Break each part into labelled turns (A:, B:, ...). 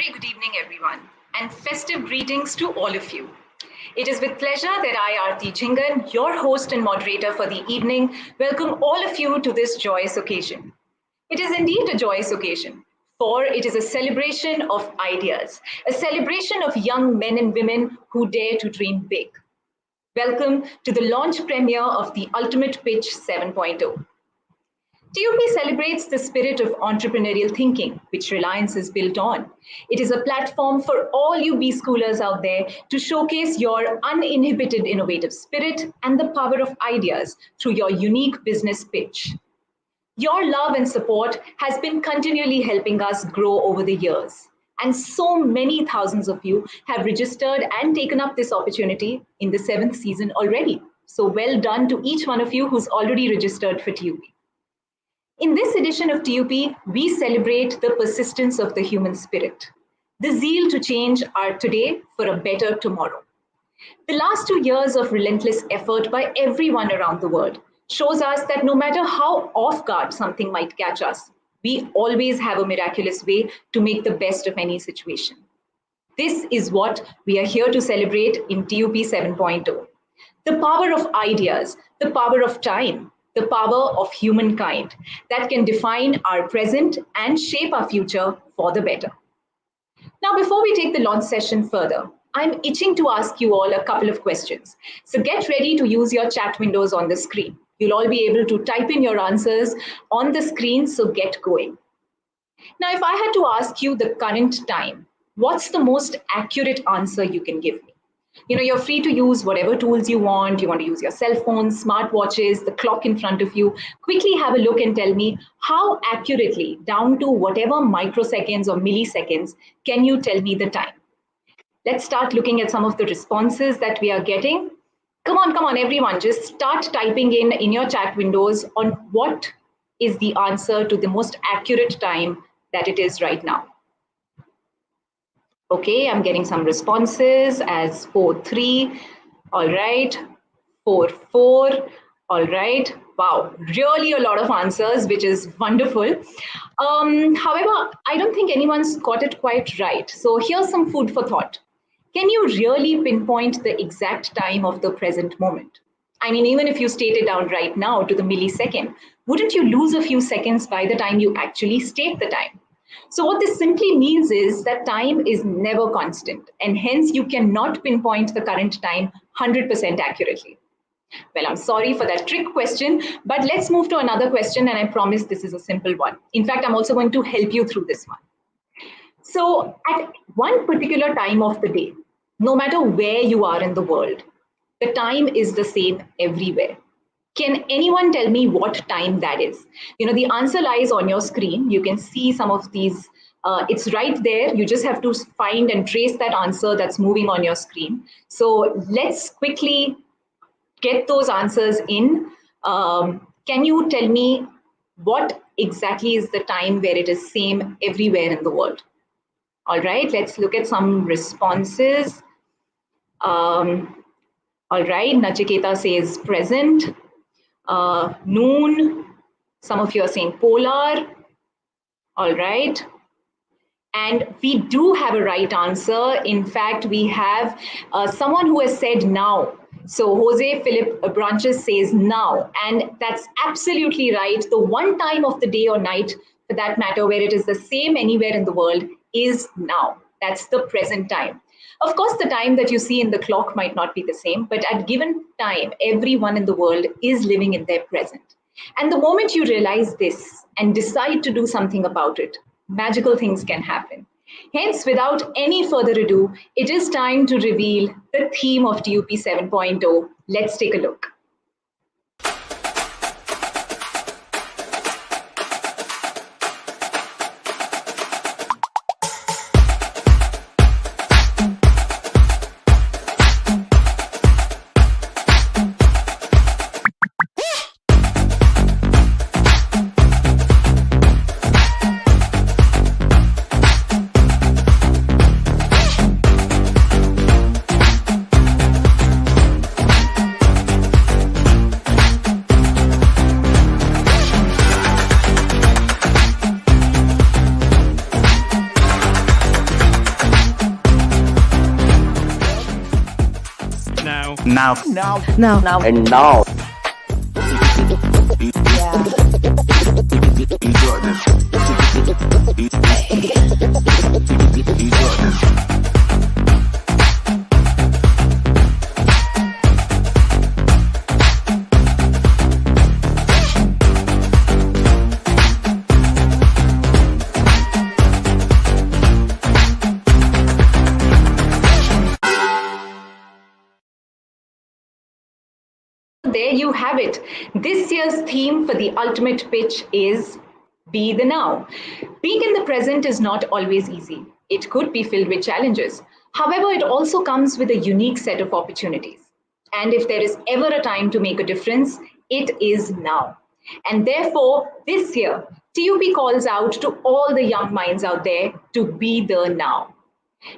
A: very good evening, everyone, and festive greetings to all of you. It is with pleasure that I, Aarti Jhingan, your host and moderator for the evening, welcome all of you to this joyous occasion. It is indeed a joyous occasion, for it is a celebration of ideas, a celebration of young men and women who dare to dream big. Welcome to the launch premiere of the Ultimate Pitch 7.0. TUP celebrates the spirit of entrepreneurial thinking, which Reliance is built on. It is a platform for all you B-schoolers out there to showcase your uninhibited innovative spirit and the power of ideas through your unique business pitch. Your love and support has been continually helping us grow over the years. And so many thousands of you have registered and taken up this opportunity in the 7th season already. So well done to each one of you who's already registered for TUP. In this edition of TUP, we celebrate the persistence of the human spirit, the zeal to change our today for a better tomorrow. The last 2 years of relentless effort by everyone around the world shows us that no matter how off guard something might catch us, we always have a miraculous way to make the best of any situation. This is what we are here to celebrate in TUP 7.0. The power of ideas, the power of time, the power of humankind that can define our present and shape our future for the better. Now, before we take the launch session further, I'm itching to ask you all a couple of questions. So get ready to use your chat windows on the screen. You'll all be able to type in your answers on the screen, so get going. Now, if I had to ask you the current time, what's the most accurate answer you can give me? You're free to use whatever tools you want. You want to use your cell phones, smartwatches, the clock in front of you. Quickly have a look and tell me how accurately, down to whatever microseconds or milliseconds, can you tell me the time? Let's start looking at some of the responses that we are getting. Come on, everyone, just start typing in your chat windows on what is the answer to the most accurate time that it is right now. Okay, I'm getting some responses as 4-3, all right, 4-4, all right. Wow, really a lot of answers, which is wonderful. However, I don't think anyone's got it quite right. So here's some food for thought. Can you really pinpoint the exact time of the present moment? I mean, even if you state it down right now to the millisecond, wouldn't you lose a few seconds by the time you actually state the time? So what this simply means is that time is never constant, and hence you cannot pinpoint the current time 100% accurately. Well, I'm sorry for that trick question, but let's move to another question, and I promise this is a simple one. In fact, I'm also going to help you through this one. So at one particular time of the day, no matter where you are in the world, the time is the same everywhere. Can anyone tell me what time that is? The answer lies on your screen. You can see some of these. It's right there. You just have to find and trace that answer that's moving on your screen. So let's quickly get those answers in. Can you tell me what exactly is the time where it is same everywhere in the world? All right, let's look at some responses. All right, Nachiketa says present. Noon, some of you are saying polar, all right. And we do have a right answer. In fact, we have someone who has said now. So Jose Philip Branches says now, and that's absolutely right. The one time of the day or night, for that matter, where it is the same anywhere in the world is now. That's the present time. Of course, the time that you see in the clock might not be the same, but at given time, everyone in the world is living in their present. And the moment you realize this and decide to do something about it, magical things can happen. Hence, without any further ado, it is time to reveal the theme of TUP 7.0. Let's take a look.
B: now.
A: There you have it. This year's theme for the ultimate pitch is Be the Now. Being in the present is not always easy. It could be filled with challenges. However, it also comes with a unique set of opportunities. And if there is ever a time to make a difference, it is now. And therefore, this year, TUP calls out to all the young minds out there to be the now.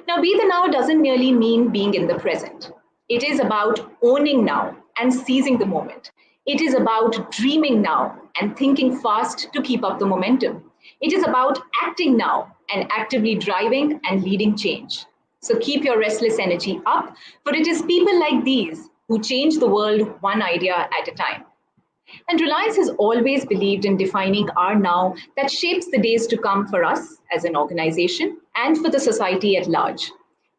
A: Now, be the now doesn't merely mean being in the present. It is about owning now and seizing the moment. It is about dreaming now and thinking fast to keep up the momentum. It is about acting now and actively driving and leading change. So keep your restless energy up, for it is people like these who change the world one idea at a time. And Reliance has always believed in defining our now that shapes the days to come for us as an organization and for the society at large.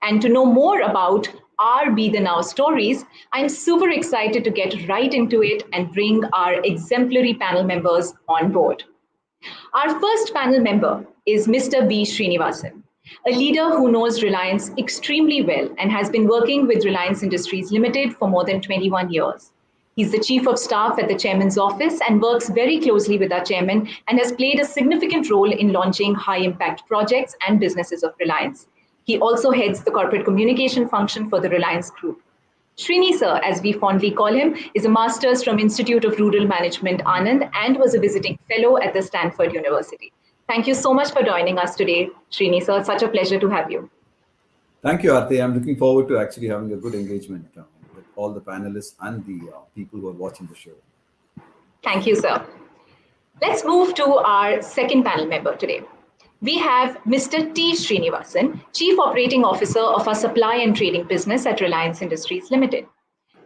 A: And to know more about our Be the Now stories, I'm super excited to get right into it and bring our exemplary panel members on board. Our first panel member is Mr. B. Srinivasan, a leader who knows Reliance extremely well and has been working with Reliance Industries Limited for more than 21 years. He's the Chief of Staff at the Chairman's office and works very closely with our Chairman and has played a significant role in launching high-impact projects and businesses of Reliance. He also heads the corporate communication function for the Reliance Group. Srini sir, as we fondly call him, is a master's from Institute of Rural Management, Anand, and was a visiting fellow at the Stanford University. Thank you so much for joining us today, Srini sir. Such a pleasure to have you.
C: Thank you, Aarti. I'm looking forward to actually having a good engagement with all the panelists and the people who are watching the show.
A: Thank you, sir. Let's move to our second panel member today. We have Mr. T. Srinivasan, Chief Operating Officer of our supply and trading business at Reliance Industries Limited.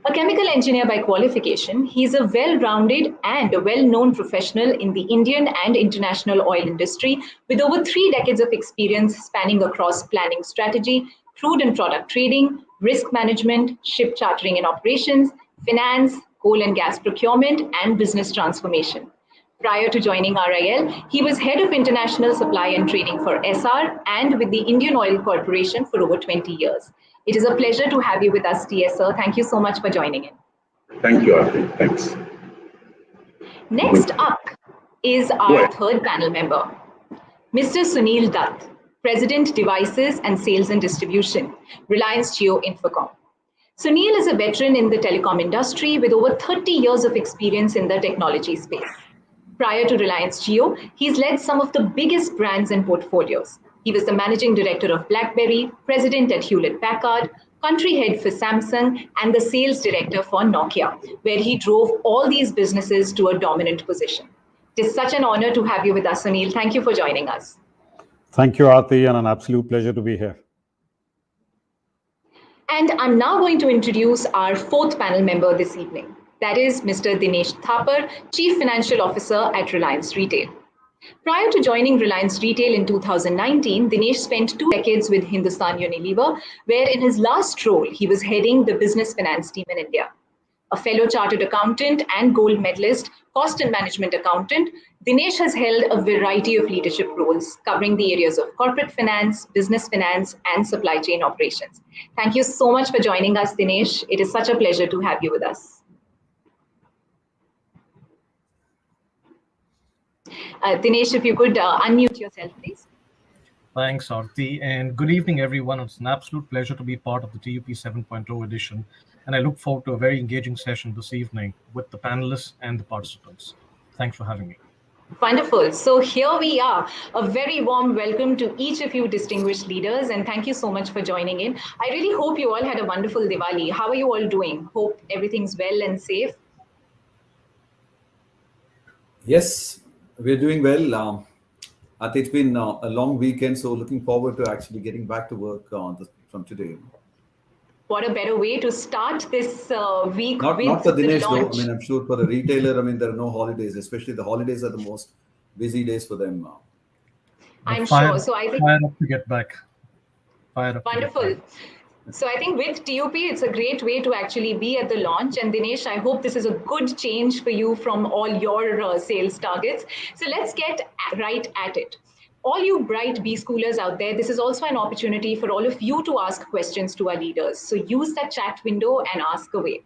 A: A chemical engineer by qualification, he is a well-rounded and a well-known professional in the Indian and international oil industry with over 3 decades of experience spanning across planning strategy, crude and product trading, risk management, ship chartering and operations, finance, coal and gas procurement, and business transformation. Prior to joining RIL, he was head of international supply and trading for SR and with the Indian Oil Corporation for over 20 years. It is a pleasure to have you with us, TS sir. Thank you so much for joining in.
D: Thank you, Aarti. Thanks.
A: Next up is our third panel member, Mr. Sunil Dutt, President Devices and Sales and Distribution, Reliance Jio Infocom. Sunil is a veteran in the telecom industry with over 30 years of experience in the technology space. Prior to Reliance Jio, he's led some of the biggest brands and portfolios. He was the managing director of BlackBerry, president at Hewlett-Packard, country head for Samsung, and the sales director for Nokia, where he drove all these businesses to a dominant position. It is such an honor to have you with us, Sunil. Thank you for joining us.
E: Thank you, Aarti, and an absolute pleasure to be here.
A: And I'm now going to introduce our fourth panel member this evening. That is Mr. Dinesh Thapar, Chief Financial Officer at Reliance Retail. Prior to joining Reliance Retail in 2019, Dinesh spent 2 decades with Hindustan Unilever, where in his last role, he was heading the business finance team in India. A fellow chartered accountant and gold medalist, cost and management accountant, Dinesh has held a variety of leadership roles covering the areas of corporate finance, business finance, and supply chain operations. Thank you so much for joining us, Dinesh. It is such a pleasure to have you with us. Dinesh, if you could unmute yourself, please.
F: Thanks, Aarti, and good evening, everyone. It's an absolute pleasure to be part of the TUP 7.0 edition, and I look forward to a very engaging session this evening with the panelists and the participants. Thanks for having me.
A: Wonderful. So here we are. A very warm welcome to each of you distinguished leaders, and thank you so much for joining in. I really hope you all had a wonderful Diwali. How are you all doing? Hope everything's well and safe.
C: Yes, we're doing well. I think it's been a long weekend, so looking forward to actually getting back to work from today.
A: What a better way to start this week
C: Not
A: with
C: for
A: the
C: Dinesh though. I
A: launch.
C: mean, I'm sure for a retailer, I mean, there are no holidays. Especially the holidays are the most busy days for them.
A: I'm
F: Fire,
A: sure. So I think
F: fire up to get back. Fire up to get
A: wonderful.
F: back.
A: So I think with TUP, it's a great way to actually be at the launch. And Dinesh, I hope this is a good change for you from all your sales targets. So let's get right at it. All you bright B schoolers out there, this is also an opportunity for all of you to ask questions to our leaders. So use that chat window and ask away.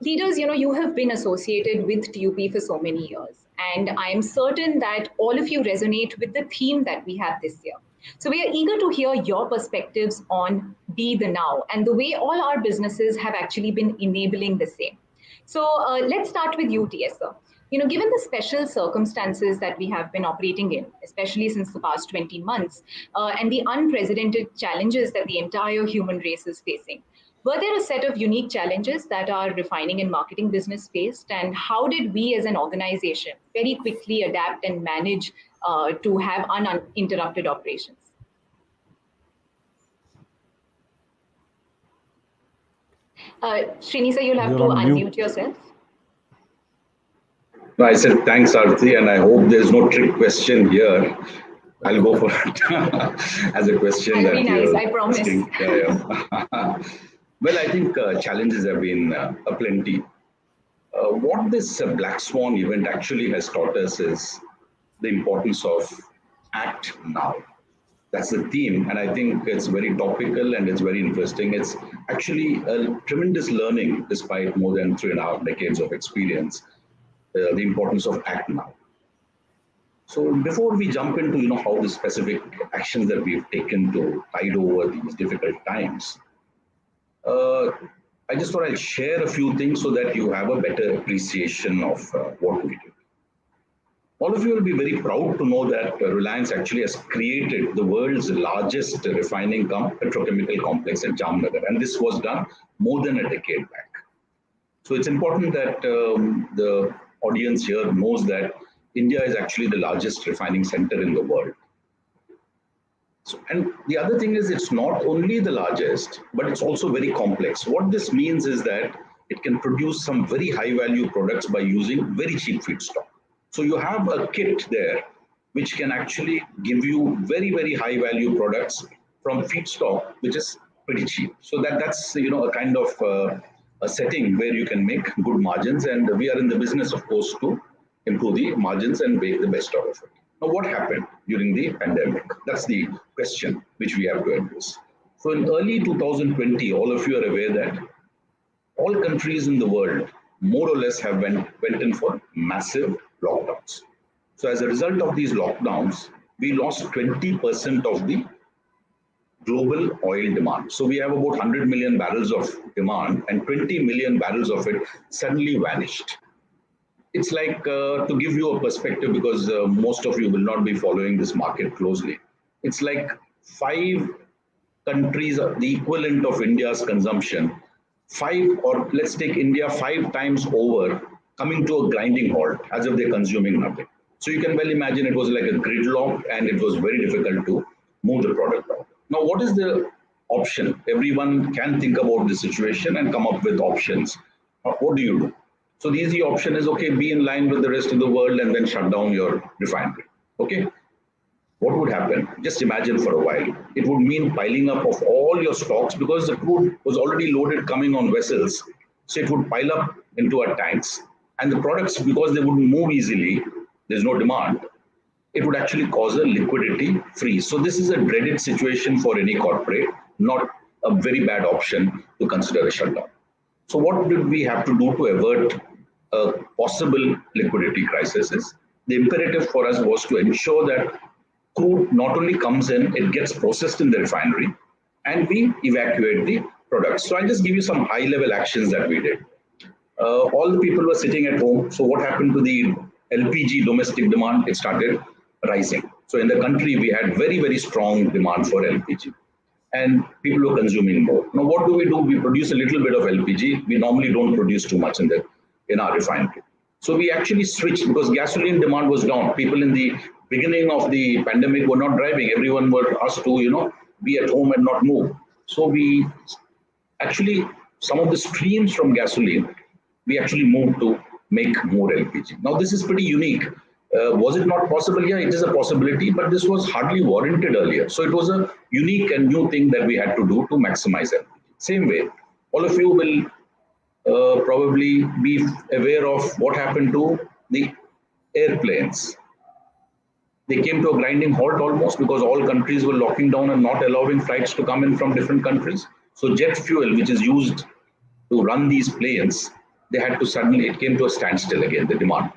A: Leaders, you have been associated with TUP for so many years, and I am certain that all of you resonate with the theme that we have this year. So we are eager to hear your perspectives on Be the Now and the way all our businesses have actually been enabling the same. So let's start with you, TSR. Given the special circumstances that we have been operating in, especially since the past 20 months, and the unprecedented challenges that the entire human race is facing, were there a set of unique challenges that our refining and marketing business faced? And how did we as an organization very quickly adapt and manage to have uninterrupted operations? Srinisa, you'll have
E: You're
A: to
E: on mute.
A: unmute yourself.
D: No, I said thanks, Arti, and I hope there's no trick question here. I'll go for it as a question
A: I'll
D: that
A: be nice,
D: you're
A: I promise.
D: asking. Yeah. Well, I think challenges have been aplenty. What this black swan event actually has taught us is the importance of act now. That's the theme, and I think it's very topical and it's very interesting. It's actually a tremendous learning despite more than 3.5 decades of experience. The importance of act now. So before we jump into how the specific actions that we've taken to tide over these difficult times, I just thought I'd share a few things so that you have a better appreciation of what we did. All of you will be very proud to know that Reliance actually has created the world's largest refining petrochemical complex at Jamnagar, and this was done more than a decade back. So it's important that the audience here knows that India is actually the largest refining center in the world. So, and the other thing is it's not only the largest, but it's also very complex. What this means is that it can produce some very high value products by using very cheap feedstock. So you have a kit there which can actually give you very, very high value products from feedstock, which is pretty cheap. So that's a kind of a setting where you can make good margins, and we are in the business, of course, to improve the margins and make the best out of it. Now, what happened during the pandemic? That's the question which we have to address. So in early 2020, all of you are aware that all countries in the world more or less have went in for massive lockdowns. So as a result of these lockdowns, we lost 20% of the global oil demand. So we have about 100 million barrels of demand, and 20 million barrels of it suddenly vanished. It's like, to give you a perspective, because most of you will not be following this market closely, it's like 5 countries, the equivalent of India's consumption, 5, or let's take India 5 times over, coming to a grinding halt as if they're consuming nothing. So you can well imagine it was like a gridlock, and it was very difficult to move the product out. Now, what is the option? Everyone can think about the situation and come up with options. What do you do? So the easy option is, okay, be in line with the rest of the world and then shut down your refinery. Okay. What would happen? Just imagine for a while. It would mean piling up of all your stocks, because the crude was already loaded coming on vessels. So it would pile up into our tanks, and the products, because they wouldn't move easily, there's no demand, it would actually cause a liquidity freeze. So this is a dreaded situation for any corporate, not a very bad option to consider a shutdown. So what did we have to do to avert a possible liquidity crisis? The imperative for us was to ensure that crude not only comes in, it gets processed in the refinery, and we evacuate the products. So I'll just give you some high-level actions that we did. All the people were sitting at home. So what happened to the LPG domestic demand? It started rising. So in the country, we had very, very strong demand for LPG, and people were consuming more. Now, what do? We produce a little bit of LPG. We normally don't produce too much in our refinery. So we actually switched, because gasoline demand was down. People in the beginning of the pandemic were not driving. Everyone were asked to, be at home and not move. So we actually some of the streams from gasoline, we actually moved to make more LPG. Now this is pretty unique. Was it not possible? Yeah, it is a possibility, but this was hardly warranted earlier. So it was a unique and new thing that we had to do to maximize LPG. Same way, all of you will probably be aware of what happened to the airplanes. They came to a grinding halt almost because all countries were locking down and not allowing flights to come in from different countries. So jet fuel, which is used to run these planes, they had to suddenly, it came to a standstill again, the demand.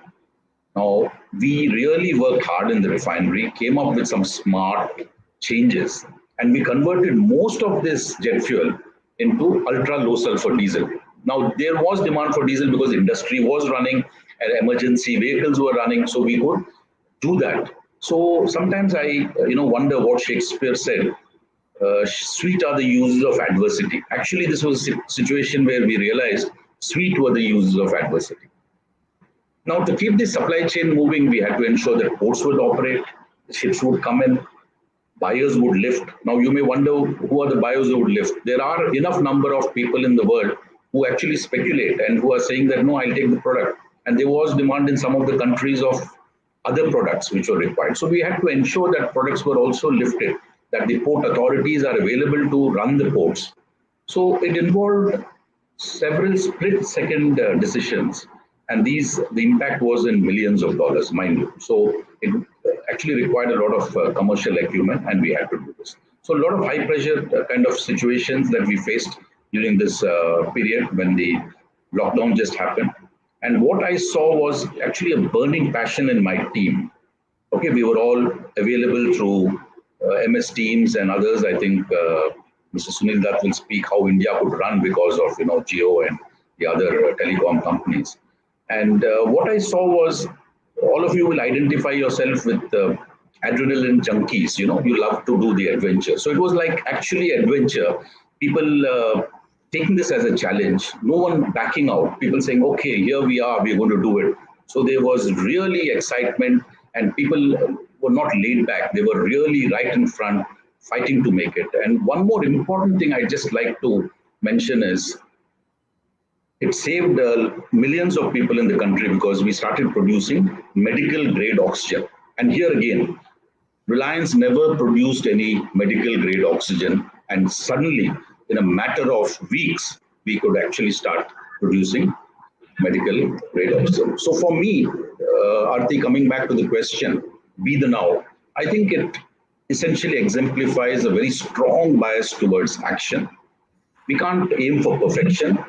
D: Now, we really worked hard in the refinery, came up with some smart changes, and we converted most of this jet fuel into ultra low sulfur diesel. Now, there was demand for diesel because industry was running and emergency vehicles were running, so we could do that. So sometimes I wonder what Shakespeare said, sweet are the uses of adversity. Actually, this was a situation where we realized sweet were the uses of adversity. Now, to keep the supply chain moving, we had to ensure that ports would operate, ships would come in, buyers would lift. Now, you may wonder who are the buyers who would lift. There are enough number of people in the world who actually speculate and who are saying that, no, I'll take the product. And there was demand in some of the countries of other products which were required. So we had to ensure that products were also lifted, that the port authorities are available to run the ports. So it involved several split-second decisions, and the impact was in millions of dollars, mind you. So it actually required a lot of commercial acumen, and we had to do this. So a lot of high-pressure kind of situations that we faced during this period when the lockdown just happened. And what I saw was actually a burning passion in my team. Okay, we were all available through MS Teams and others. I think Mr. Sunil Dutt will speak how India could run because of Jio and the other telecom companies. And what I saw was all of you will identify yourself with adrenaline junkies. You love to do the adventure. So it was like actually adventure. People taking this as a challenge, no one backing out, people saying, okay, here we are, we're going to do it. So there was really excitement and people were not laid back. They were really right in front, fighting to make it. And one more important thing I just like to mention is it saved millions of people in the country because we started producing medical grade oxygen. And here again, Reliance never produced any medical grade oxygen, and suddenly in a matter of weeks, we could actually start producing medical grade oxygen. So for me, Aarti, coming back to the question, be the now, I think it essentially exemplifies a very strong bias towards action. We can't aim for perfection.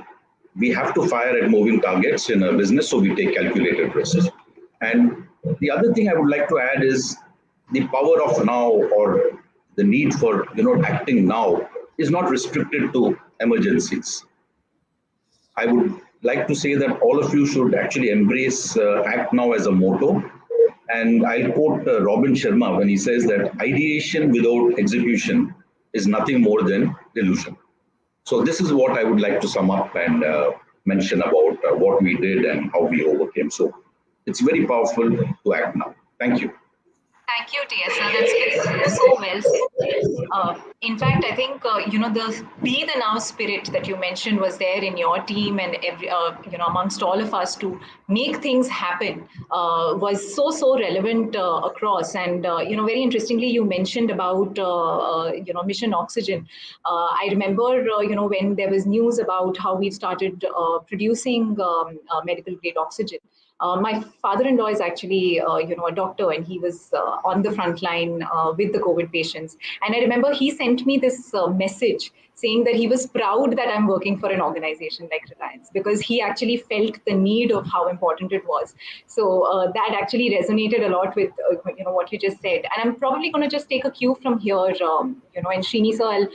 D: We have to fire at moving targets in a business, so we take calculated risks. And the other thing I would like to add is the power of now, or the need for acting now, is not restricted to emergencies. I would like to say that all of you should actually embrace act now as a motto. And I'll quote Robin Sharma when he says that ideation without execution is nothing more than delusion. So this is what I would like to sum up and mention about what we did and how we overcame. So it's very powerful to act now. Thank you.
A: Thank you, TSR. That's so well said. In fact, I think the be the now spirit that you mentioned was there in your team and every amongst all of us to make things happen was so relevant across. And very interestingly, you mentioned about Mission Oxygen. I remember when there was news about how we've started producing medical grade oxygen. My father-in-law is actually, a doctor, and he was on the front line with the COVID patients. And I remember he sent me this message saying that he was proud that I'm working for an organization like Reliance because he actually felt the need of how important it was. So that actually resonated a lot with what you just said. And I'm probably going to just take a cue from here, and Srini sir,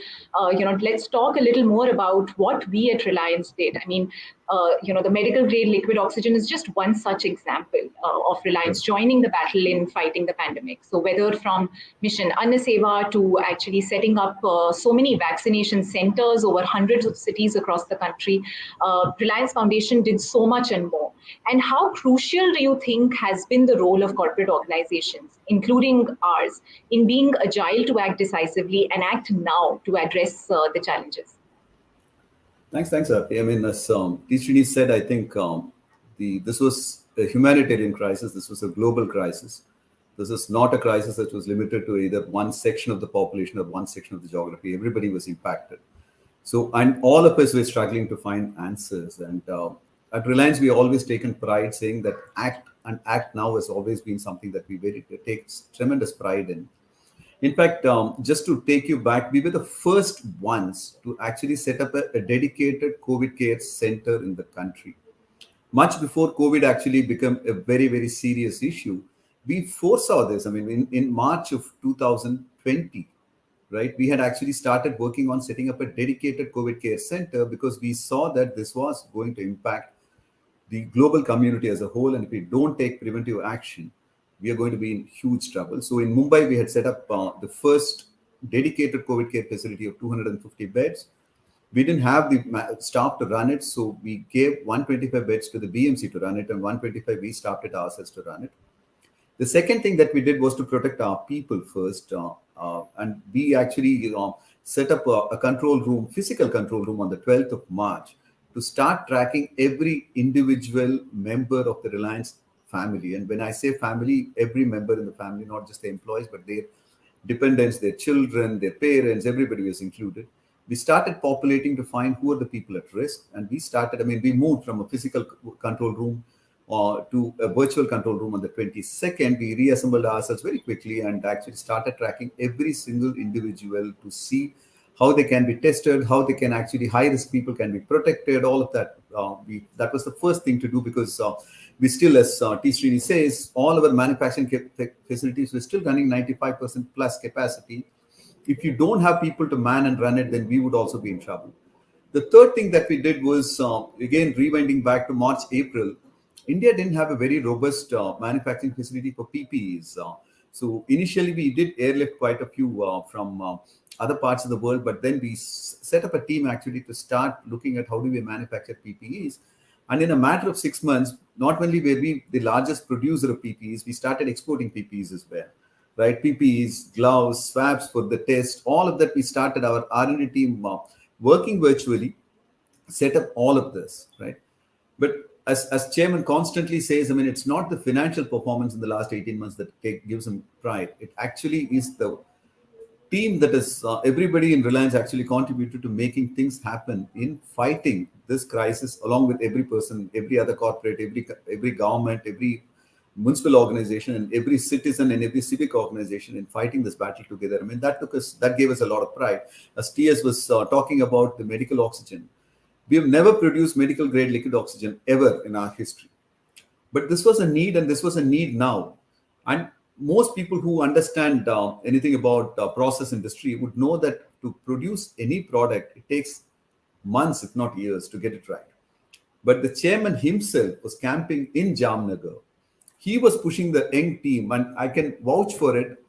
A: let's talk a little more about what we at Reliance did. I mean, the medical grade liquid oxygen is just one such example of Reliance joining the battle in fighting the pandemic. So whether from Mission Anna Seva to actually setting up so many vaccination centers over hundreds of cities across the country, Reliance Foundation did so much and more. And how crucial do you think has been the role of corporate organizations, including ours, in being agile to act decisively and act now to address the challenges?
C: Thanks, Arti. I mean, as T. said, I think this was a humanitarian crisis. This was a global crisis. This is not a crisis that was limited to either one section of the population or one section of the geography. Everybody was impacted. So, and all of us were struggling to find answers. And at Reliance, we always taken pride saying that act now has always been something that we very take tremendous pride in. In fact, just to take you back, we were the first ones to actually set up a dedicated COVID care center in the country. Much before COVID actually became a very, very serious issue, we foresaw this. I mean, in March of 2020, right, we had actually started working on setting up a dedicated COVID care center because we saw that this was going to impact the global community as a whole. And if we don't take preventive action, we are going to be in huge trouble. So in Mumbai, we had set up the first dedicated COVID care facility of 250 beds. We didn't have the staff to run it, so we gave 125 beds to the BMC to run it, and 125 we staffed it ourselves to run it. The second thing that we did was to protect our people first, and we actually set up a control room, physical control room on the 12th of March to start tracking every individual member of the Reliance family. And when I say family, every member in the family, not just the employees, but their dependents, their children, their parents, everybody was included. We started populating to find who are the people at risk. And we moved from a physical control room to a virtual control room on the 22nd. We reassembled ourselves very quickly and actually started tracking every single individual to see how they can be tested, how they can actually, high-risk people can be protected, all of that. That was the first thing to do because we still, as T. Srini says, all our manufacturing facilities were still running 95% plus capacity. If you don't have people to man and run it, then we would also be in trouble. The third thing that we did was, again, rewinding back to March, April, India didn't have a very robust manufacturing facility for PPEs. So initially, we did airlift quite a few from other parts of the world, but then we set up a team actually to start looking at how do we manufacture PPEs. And in a matter of 6 months, not only were we the largest producer of PPEs, we started exporting PPEs as well, right? PPEs, gloves, swabs for the test, all of that. We started our R&D team working virtually, set up all of this, right? But as chairman constantly says, I mean, it's not the financial performance in the last 18 months that gives him pride. It actually is the team that is everybody in Reliance actually contributed to making things happen in fighting this crisis, along with every person, every other corporate, every government, every municipal organization, and every citizen and every civic organization in fighting this battle together. I mean, that gave us a lot of pride. As TS was talking about the medical oxygen, we have never produced medical grade liquid oxygen ever in our history. But this was a need, and this was a need now. And most people who understand anything about process industry would know that to produce any product, it takes months, if not years, to get it right. But the chairman himself was camping in Jamnagar. He was pushing the young team, and I can vouch for it.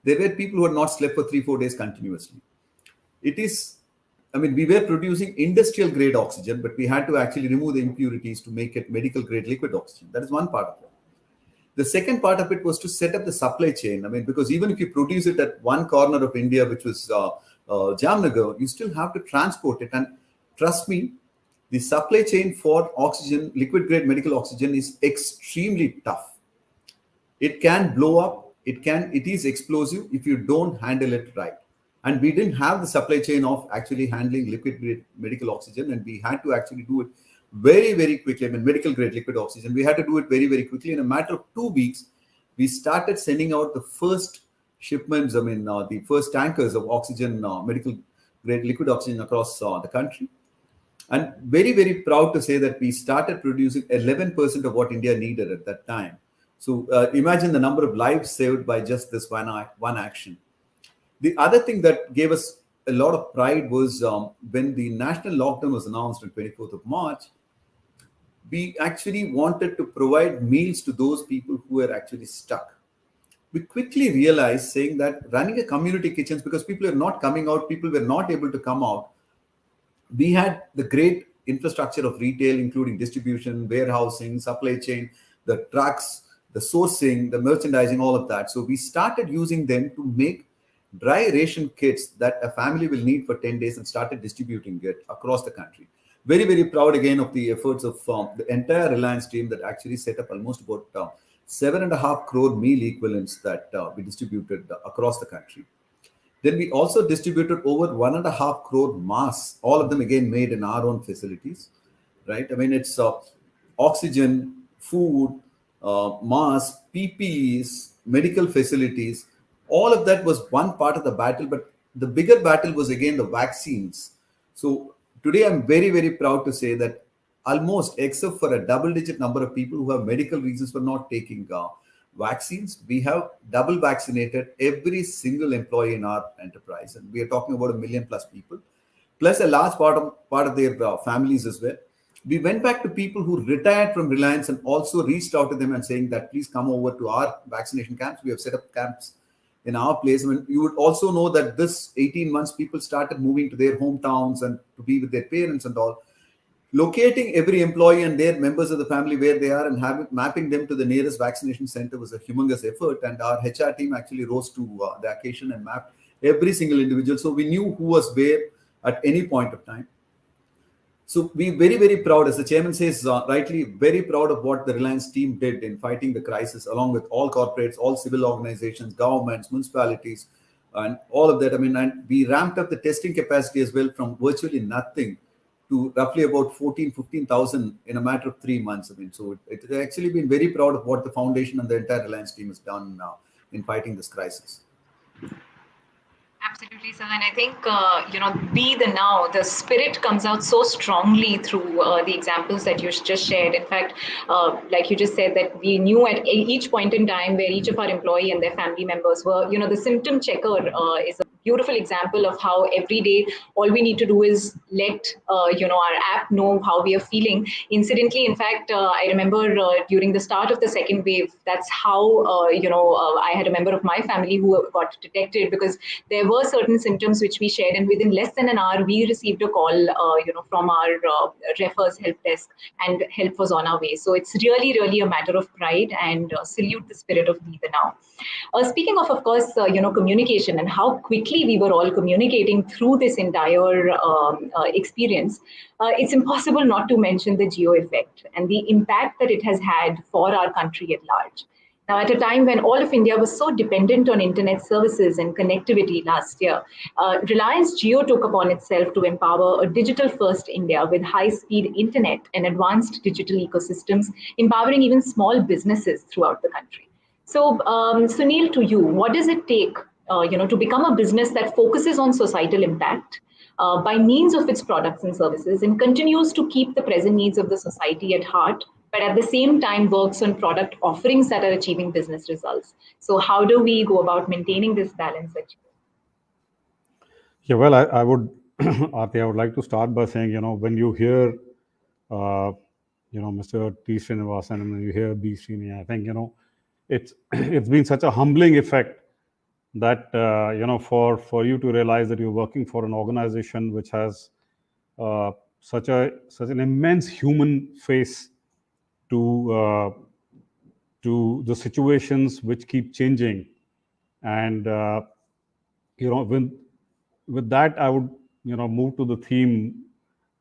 C: There were people who had not slept for 3-4 days continuously. We were producing industrial grade oxygen, but we had to actually remove the impurities to make it medical grade liquid oxygen. That is one part of it. The second part of it was to set up the supply chain. I mean, because even if you produce it at one corner of India, which was Jamnagar, you still have to transport it. And trust me, the supply chain for oxygen, liquid grade medical oxygen, is extremely tough. It can blow up. It is explosive if you don't handle it right. And we didn't have the supply chain of actually handling liquid grade medical oxygen, and we had to actually do it very, very quickly. I mean, medical grade liquid oxygen, we had to do it very, very quickly. In a matter of 2 weeks, we started sending out the first shipments, the first tankers of oxygen, medical grade liquid oxygen across the country. And very, very proud to say that we started producing 11% of what India needed at that time. So imagine the number of lives saved by just this one action. The other thing that gave us a lot of pride was when the national lockdown was announced on 24th of March, we actually wanted to provide meals to those people who were actually stuck. We quickly realized saying that running a community kitchens, because people are not coming out, people were not able to come out. We had the great infrastructure of retail, including distribution, warehousing, supply chain, the trucks, the sourcing, the merchandising, all of that. So we started using them to make dry ration kits that a family will need for 10 days and started distributing it across the country. very, very proud again of the efforts of the entire Reliance team that actually set up almost about 7.5 crore meal equivalents that we distributed across the country. Then we also distributed over 1.5 crore masks, all of them again made in our own facilities, right? I mean, it's oxygen, food, masks, PPEs, medical facilities. All of that was one part of the battle, but the bigger battle was again the vaccines. So today I'm very, very proud to say that almost, except for a double-digit number of people who have medical reasons for not taking vaccines, we have double vaccinated every single employee in our enterprise, and we are talking about 1 million plus people, plus a large part of their families as well. We went back to people who retired from Reliance and also reached out to them and saying that please come over to our vaccination camps. We have set up camps in our place. I mean, you would also know that this 18 months people started moving to their hometowns and to be with their parents and all. Locating every employee and their members of the family where they are and mapping them to the nearest vaccination center was a humongous effort. And our HR team actually rose to the occasion and mapped every single individual. So we knew who was where at any point of time. So we very, very proud, as the chairman says rightly, very proud of what the Reliance team did in fighting the crisis, along with all corporates, all civil organizations, governments, municipalities, and all of that. I mean, and we ramped up the testing capacity as well from virtually nothing to roughly about 15,000 in a matter of 3 months. I mean, so it's actually been very proud of what the foundation and the entire Reliance team has done now in fighting this crisis.
A: Absolutely, sir. And I think, be the now, the spirit comes out so strongly through the examples that you just shared. In fact, like you just said, that we knew at each point in time where each of our employee and their family members were, the symptom checker is a beautiful example of how every day all we need to do is let, our app know how we are feeling. Incidentally, in fact, I remember during the start of the second wave, that's how, I had a member of my family who got detected because there were certain symptoms which we shared, and within less than an hour, we received a call, from our refers help desk, and help was on our way. So it's really, really a matter of pride, and salute the spirit of Be the Now. Speaking of course, communication and how quickly we were all communicating through this entire experience, it's impossible not to mention the geo effect and the impact that it has had for our country at large. Now, at a time when all of India was so dependent on internet services and connectivity last year, Reliance Jio took upon itself to empower a digital-first India with high-speed internet and advanced digital ecosystems, empowering even small businesses throughout the country. So, Sunil, to you, what does it take, to become a business that focuses on societal impact by means of its products and services and continues to keep the present needs of the society at heart, but at the same time works on product offerings that are achieving business results? So how do we go about maintaining this balance?
E: Yeah, well, I would, Aarti, I would like to start by saying, when you hear, Mr. T. Srinivasan and when you hear B. Srini, I think, it's been such a humbling effect that, for you to realize that you're working for an organization which has such an immense human face to the situations which keep changing. And, with that, I would, move to the theme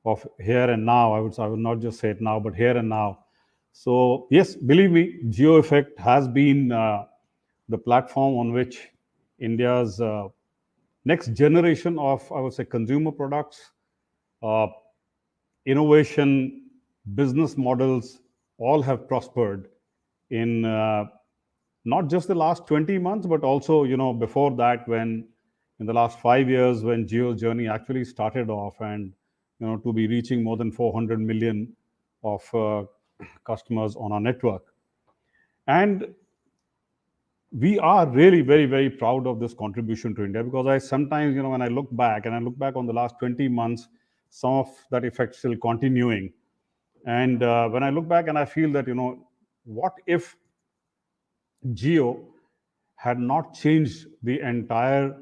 E: of here and now. I would not just say it now, but here and now. So yes, believe me, Geo Effect has been the platform on which India's next generation of, I would say, consumer products, innovation, business models, all have prospered in not just the last 20 months, but also, before that, when in the last 5 years, when Jio's journey actually started off, and, to be reaching more than 400 million of customers on our network. And we are really very, very proud of this contribution to India, because I sometimes, when I look back on the last 20 months, some of that effect still continuing. And when I look back and I feel that, what if Jio had not changed the entire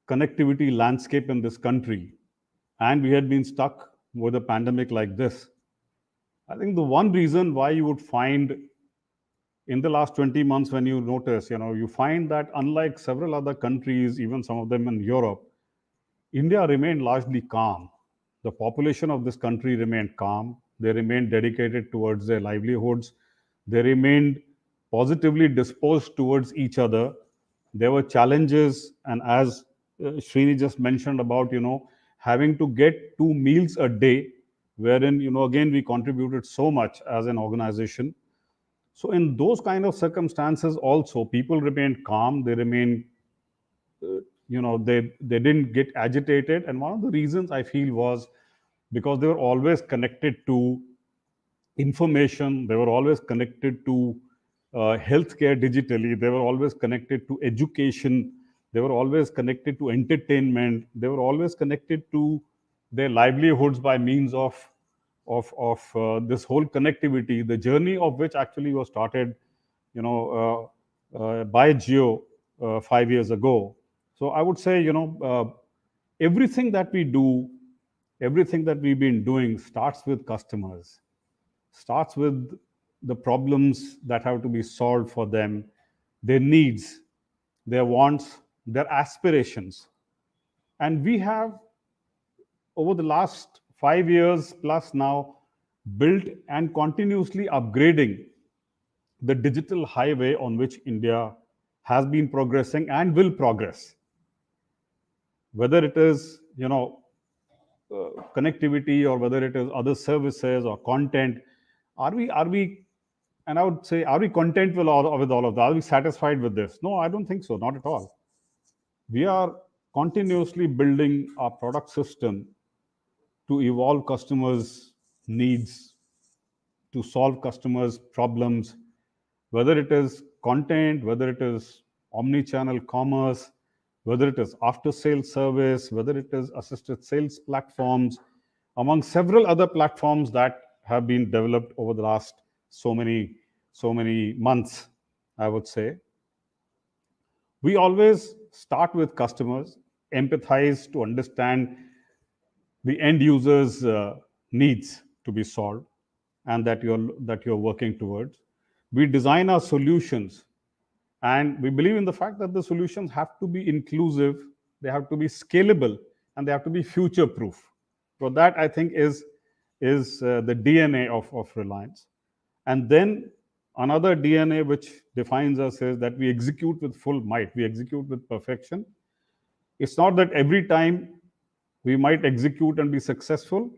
E: connectivity landscape in this country, and we had been stuck with a pandemic like this? I think the one reason why you would find in the last 20 months, when you notice, you find that unlike several other countries, even some of them in Europe, India remained largely calm. The population of this country remained calm. They remained dedicated towards their livelihoods. They remained positively disposed towards each other. There were challenges, and as Srini just mentioned about, having to get 2 meals a day, wherein, again, we contributed so much as an organization. So in those kind of circumstances also, people remained calm. They remained, they didn't get agitated. And one of the reasons I feel was because they were always connected to information. They were always connected to healthcare digitally. They were always connected to education. They were always connected to entertainment. They were always connected to their livelihoods by means of this whole connectivity, the journey of which actually was started, by Geo 5 years ago. So I would say, everything that we do, everything that we've been doing starts with customers, starts with the problems that have to be solved for them, their needs, their wants, their aspirations. And we have, over the last 5 years plus now, built and continuously upgrading the digital highway on which India has been progressing and will progress. Whether it is, connectivity, or whether it is other services or content, are we and I would say, are we content with all of that? Are we satisfied with this? No, I don't think so, not at all. We are continuously building our product system to evolve customers' needs, to solve customers' problems, whether it is content, whether it is omni-channel commerce, whether it is after-sales service, whether it is assisted sales platforms, among several other platforms that have been developed over the last so many months, I would say. We always start with customers, empathize to understand the end user's needs to be solved, and that you're working towards. We design our solutions, and we believe in the fact that the solutions have to be inclusive, they have to be scalable, and they have to be future proof. So that, I think, is the DNA of Reliance. And then another DNA which defines us is that we execute with full might, we execute with perfection. It's not that every time we might execute and be successful,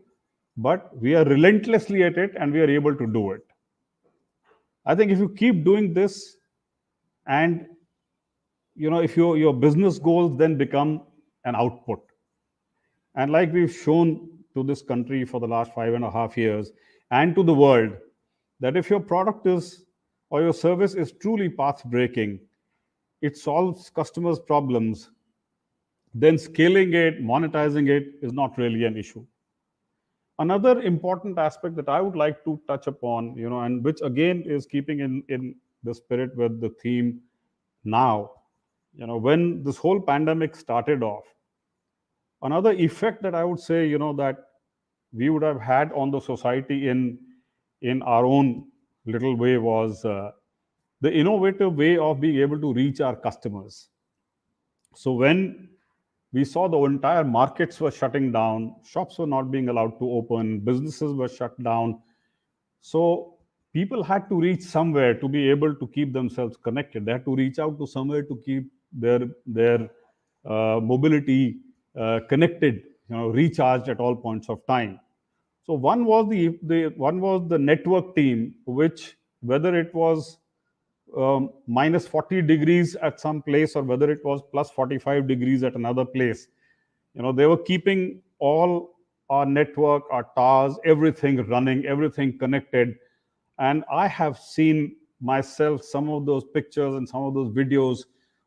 E: but we are relentlessly at it and we are able to do it. I think if you keep doing this, and if your business goals then become an output, and like we've shown to this country for the last 5.5 years and to the world, that if your product is, or your service is truly path breaking, it solves customers' problems, then scaling it, monetizing it is not really an issue. Another important aspect that I would like to touch upon, and which again is keeping in the spirit with the theme now, when this whole pandemic started off, another effect that I would say, that we would have had on the society in our own little way was the innovative way of being able to reach our customers. So when we saw the entire markets were shutting down, shops were not being allowed to open, businesses were shut down. So people had to reach somewhere to be able to keep themselves connected. They had to reach out to somewhere to keep their mobility connected, recharged at all points of time. So one was the network team, which, whether it was minus 40 degrees at some place or whether it was plus 45 degrees at another place, they were keeping all our network, our towers, everything running, everything connected. And I have seen myself some of those pictures and some of those videos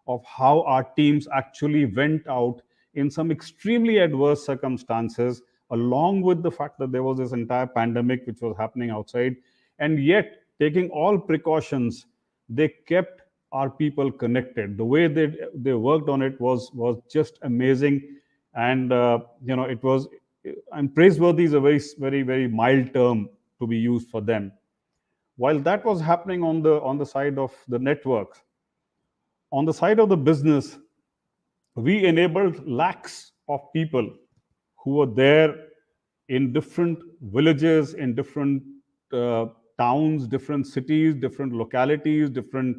E: of how our teams actually went out in some extremely adverse circumstances, along with the fact that there was this entire pandemic which was happening outside, and yet taking all precautions, they kept our people connected. The way they worked on it was just amazing, and it was, and praiseworthy is a very, very, very mild term to be used for them. While that was happening on the side of the networks, on the side of the business, we enabled lakhs of people who were there in different villages, in different towns, different cities, different localities, different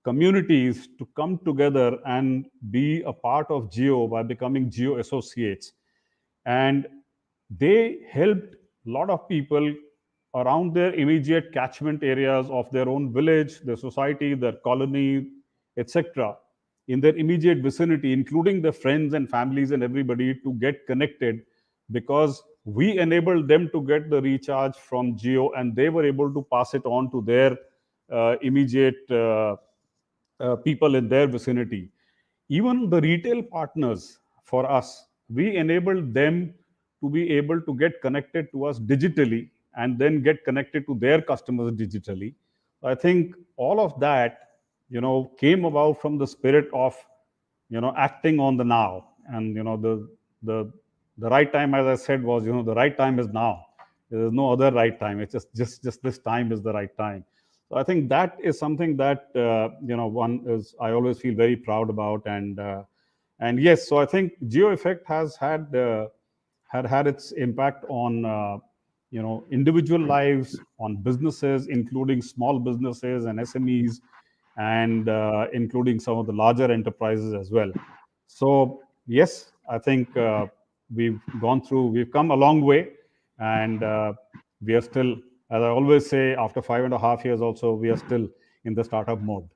E: communities to come together and be a part of Geo by becoming Geo associates. And they helped a lot of people around their immediate catchment areas of their own village, their society, their colony, etc., in their immediate vicinity, including their friends and families and everybody, to get connected, because we enabled them to get the recharge from Geo and they were able to pass it on to their immediate people in their vicinity. Even the retail partners for us, we enabled them to be able to get connected to us digitally and then get connected to their customers digitally. I think all of that, came about from the spirit of, acting on the now. And, the, the right time, as I said, was, the right time is now. There is no other right time. It's just this time is the right time. So I think that is something that one is, I always feel very proud about. And yes, so I think Geo Effect has had its impact on individual lives, on businesses, including small businesses and SMEs, and including some of the larger enterprises as well. So yes, I think we've come a long way, and we are still, as I always say, after 5.5 years also, we are still in the startup mode.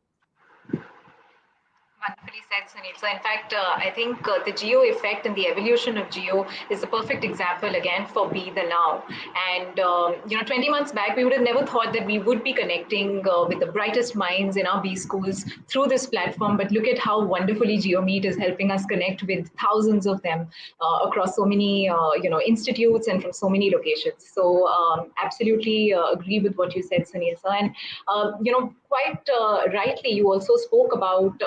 A: Wonderfully said, Sunil. So, in fact, I think the Geo effect and the evolution of Geo is a perfect example again for Be the Now. And 20 months back, we would have never thought that we would be connecting with the brightest minds in our B schools through this platform. But look at how wonderfully GeoMeet is helping us connect with thousands of them across so many institutes and from so many locations. So, absolutely agree with what you said, Sunil. So, and quite rightly, you also spoke about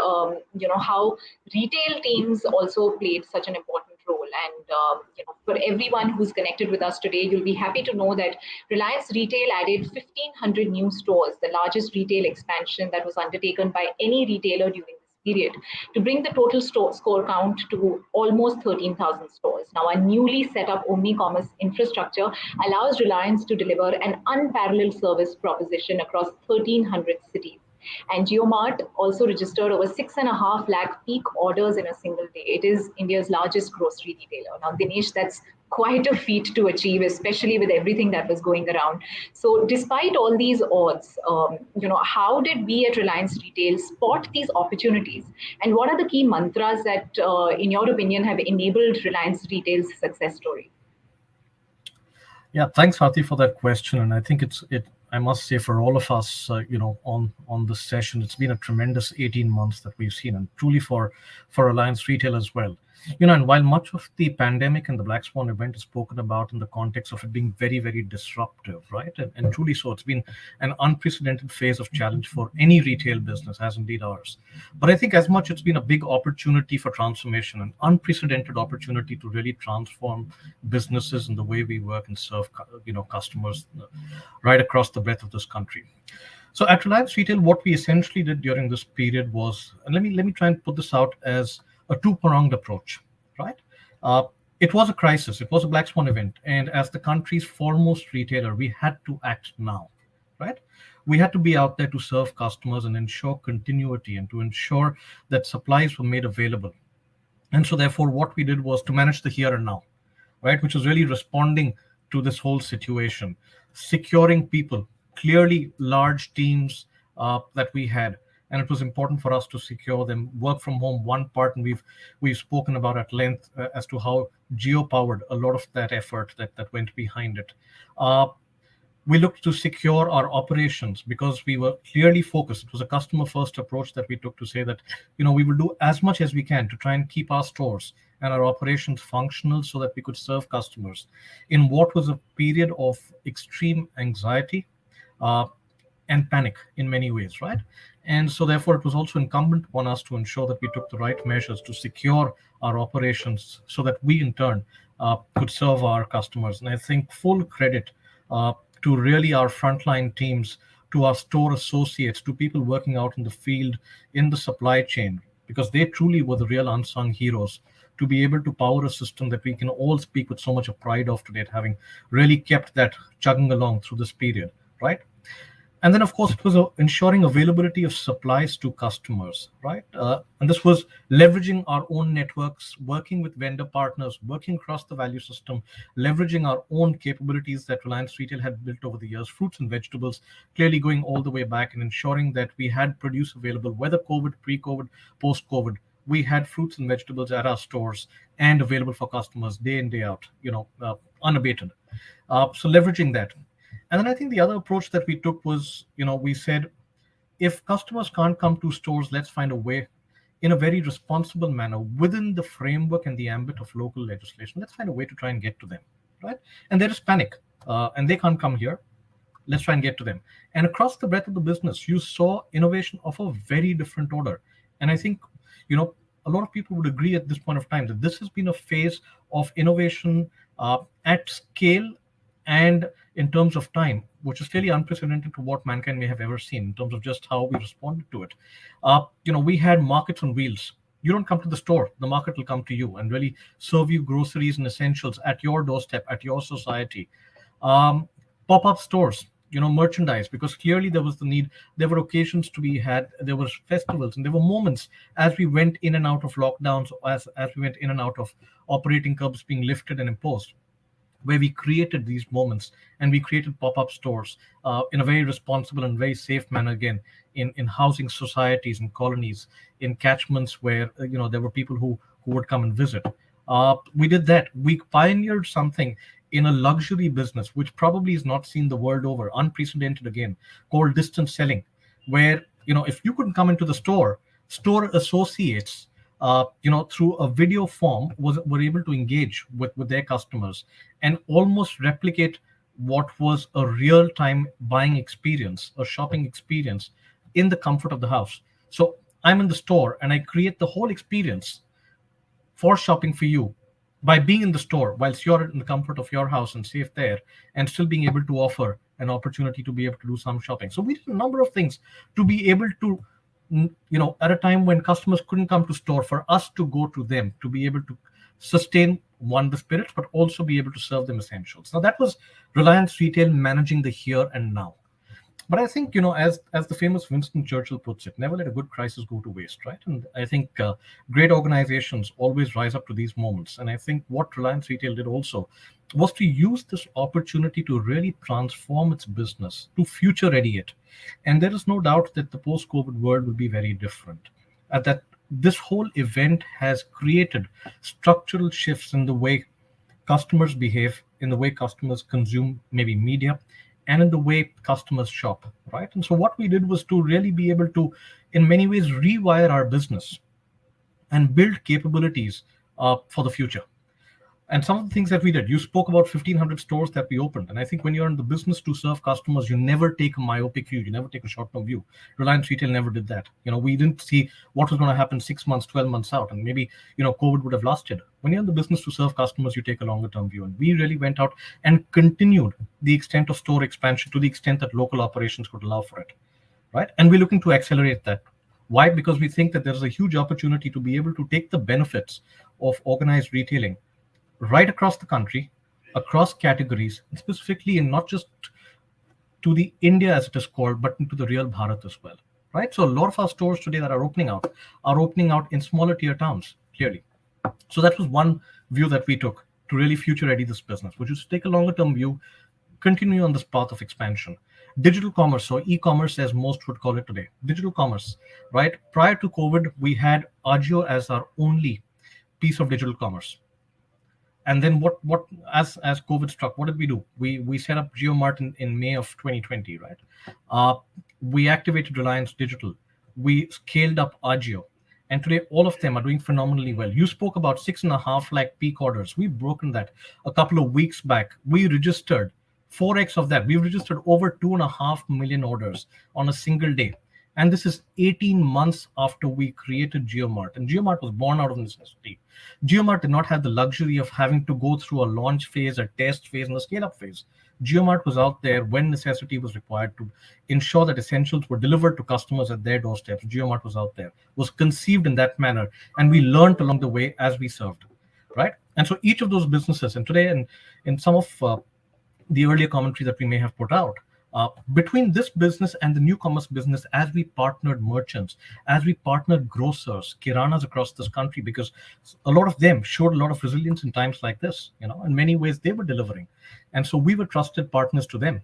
A: how retail teams also played such an important role. And for everyone who's connected with us today, you'll be happy to know that Reliance Retail added 1,500 new stores, the largest retail expansion that was undertaken by any retailer during this period, to bring the total store count to almost 13,000 stores. Now, our newly set up omni-commerce infrastructure allows Reliance to deliver an unparalleled service proposition across 1,300 cities. And GeoMart also registered over 6.5 lakh peak orders in a single day. It is India's largest grocery retailer. Now, Dinesh, that's quite a feat to achieve, especially with everything that was going around. So despite all these odds, how did we at Reliance Retail spot these opportunities? And what are the key mantras that, in your opinion, have enabled Reliance Retail's success story?
F: Yeah, thanks, Hati, for that question. And I think I must say, for all of us, on this session, it's been a tremendous 18 months that we've seen, and truly for Reliance Retail as well. And while much of the pandemic and the Black Swan event is spoken about in the context of it being very, very disruptive, right? And truly so, it's been an unprecedented phase of challenge for any retail business, as indeed ours. But I think as much it's been a big opportunity for transformation, an unprecedented opportunity to really transform businesses and the way we work and serve, customers right across the breadth of this country. So at Reliance Retail, what we essentially did during this period was, and let me try and put this out as a two-pronged approach, right? It was a crisis. It was a Black Swan event. And as the country's foremost retailer, we had to act now, right? We had to be out there to serve customers and ensure continuity and to ensure that supplies were made available. And so therefore, what we did was to manage the here and now, right? Which was really responding to this whole situation, securing people, clearly large teams that we had. And it was important for us to secure them. Work from home, one part, and we've spoken about at length as to how Geo powered a lot of that effort that went behind it. We looked to secure our operations because we were clearly focused. It was a customer-first approach that we took to say that, we will do as much as we can to try and keep our stores and our operations functional so that we could serve customers in what was a period of extreme anxiety and panic in many ways, right? And so therefore, it was also incumbent on us to ensure that we took the right measures to secure our operations so that we in turn could serve our customers. And I think full credit to really our frontline teams, to our store associates, to people working out in the field, in the supply chain, because they truly were the real unsung heroes to be able to power a system that we can all speak with so much of pride of today, having really kept that chugging along through this period, right? And then, of course, it was ensuring availability of supplies to customers, right? And this was leveraging our own networks, working with vendor partners, working across the value system, leveraging our own capabilities that Reliance Retail had built over the years, fruits and vegetables, clearly going all the way back and ensuring that we had produce available, whether COVID, pre-COVID, post-COVID. We had fruits and vegetables at our stores and available for customers day in, day out, unabated. So leveraging that. And then I think the other approach that we took was, we said, if customers can't come to stores, let's find a way in a very responsible manner within the framework and the ambit of local legislation. Let's find a way to try and get to them, right? And there is panic and they can't come here. Let's try and get to them. And across the breadth of the business, you saw innovation of a very different order. And I think, a lot of people would agree at this point of time that this has been a phase of innovation at scale and in terms of time, which is clearly unprecedented to what mankind may have ever seen in terms of just how we responded to it. We had markets on wheels. You don't come to the store, the market will come to you and really serve you groceries and essentials at your doorstep, at your society. Pop-up stores, merchandise, because clearly there was the need. There were occasions to be had, there were festivals, and there were moments as we went in and out of lockdowns, as we went in and out of operating curbs being lifted and imposed, where we created these moments and we created pop-up stores in a very responsible and very safe manner, again, in housing societies and colonies, in catchments where there were people who would come and visit. We did that. We pioneered something in a luxury business, which probably is not seen the world over, unprecedented again, called distance selling, where, if you couldn't come into the store associates, through a video form were able to engage with their customers and almost replicate what was a real-time buying experience, a shopping experience in the comfort of the house. So I'm in the store and I create the whole experience for shopping for you by being in the store whilst you're in the comfort of your house and safe there, and still being able to offer an opportunity to be able to do some shopping. So we did a number of things to be able to, at a time when customers couldn't come to store, for us to go to them, to be able to sustain the spirit, but also be able to serve them essentials. Now that was Reliance Retail managing the here and now. But I think, as the famous Winston Churchill puts it, never let a good crisis go to waste, right? And I think great organizations always rise up to these moments. And I think what Reliance Retail did also was to use this opportunity to really transform its business, to future ready it. And there is no doubt that the post-COVID world will be very different. That this whole event has created structural shifts in the way customers behave, in the way customers consume maybe media, and in the way customers shop, right? And so what we did was to really be able to, in many ways, rewire our business and build capabilities for the future. And some of the things that we did, you spoke about 1,500 stores that we opened. And I think when you're in the business to serve customers, you never take a myopic view. You never take a short-term view. Reliance Retail never did that. We didn't see what was going to happen 6 months, 12 months out. And maybe, COVID would have lasted. When you're in the business to serve customers, you take a longer-term view. And we really went out and continued the extent of store expansion to the extent that local operations could allow for it, right? And we're looking to accelerate that. Why? Because we think that there's a huge opportunity to be able to take the benefits of organized retailing right across the country, across categories, and specifically in not just to the India as it is called, but into the real Bharat as well, right? So a lot of our stores today that are opening out in smaller tier towns, clearly. So that was one view that we took to really future ready this business, which is to take a longer term view, continue on this path of expansion. Digital commerce, or e-commerce as most would call it today, digital commerce, right? Prior to COVID, we had Agio as our only piece of digital commerce. And then as COVID struck, what did we do? We set up JioMart in May of 2020, right? We activated Reliance Digital. We scaled up Agio. And today, all of them are doing phenomenally well. You spoke about 6.5 lakh peak orders. We've broken that a couple of weeks back. We registered 4x of that. We've registered over 2.5 million orders on a single day. And this is 18 months after we created JioMart. And JioMart was born out of necessity. JioMart did not have the luxury of having to go through a launch phase, a test phase, and a scale-up phase. JioMart was out there when necessity was required to ensure that essentials were delivered to customers at their doorsteps. JioMart was out there, was conceived in that manner, and we learned along the way as we served, right? And so each of those businesses, and today in some of the earlier commentary that we may have put out, between this business and the new commerce business, as we partnered merchants, as we partnered grocers, kiranas across this country, because a lot of them showed a lot of resilience in times like this. In many ways they were delivering, and so we were trusted partners to them.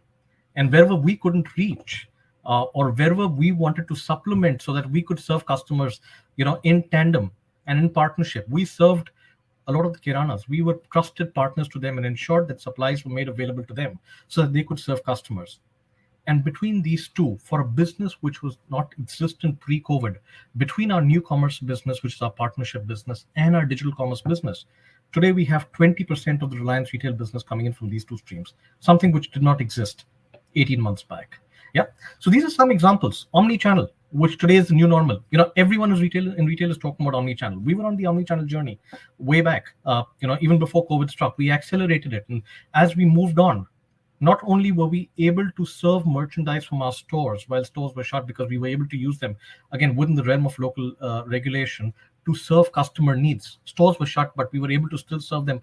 F: And wherever we couldn't reach, or wherever we wanted to supplement so that we could serve customers, in tandem and in partnership, we served a lot of the kiranas. We were trusted partners to them and ensured that supplies were made available to them so that they could serve customers. And between these two, for a business which was not existent pre-COVID, between our new commerce business, which is our partnership business, and our digital commerce business, today we have 20% of the Reliance retail business coming in from these two streams, something which did not exist 18 months back. Yeah. So these are some examples. Omni-channel, which today is the new normal. Everyone in retail is talking about omni-channel. We were on the omni-channel journey way back. Even before COVID struck, we accelerated it. And as we moved on, not only were we able to serve merchandise from our stores while stores were shut, because we were able to use them, again, within the realm of local regulation, to serve customer needs. Stores were shut, but we were able to still serve them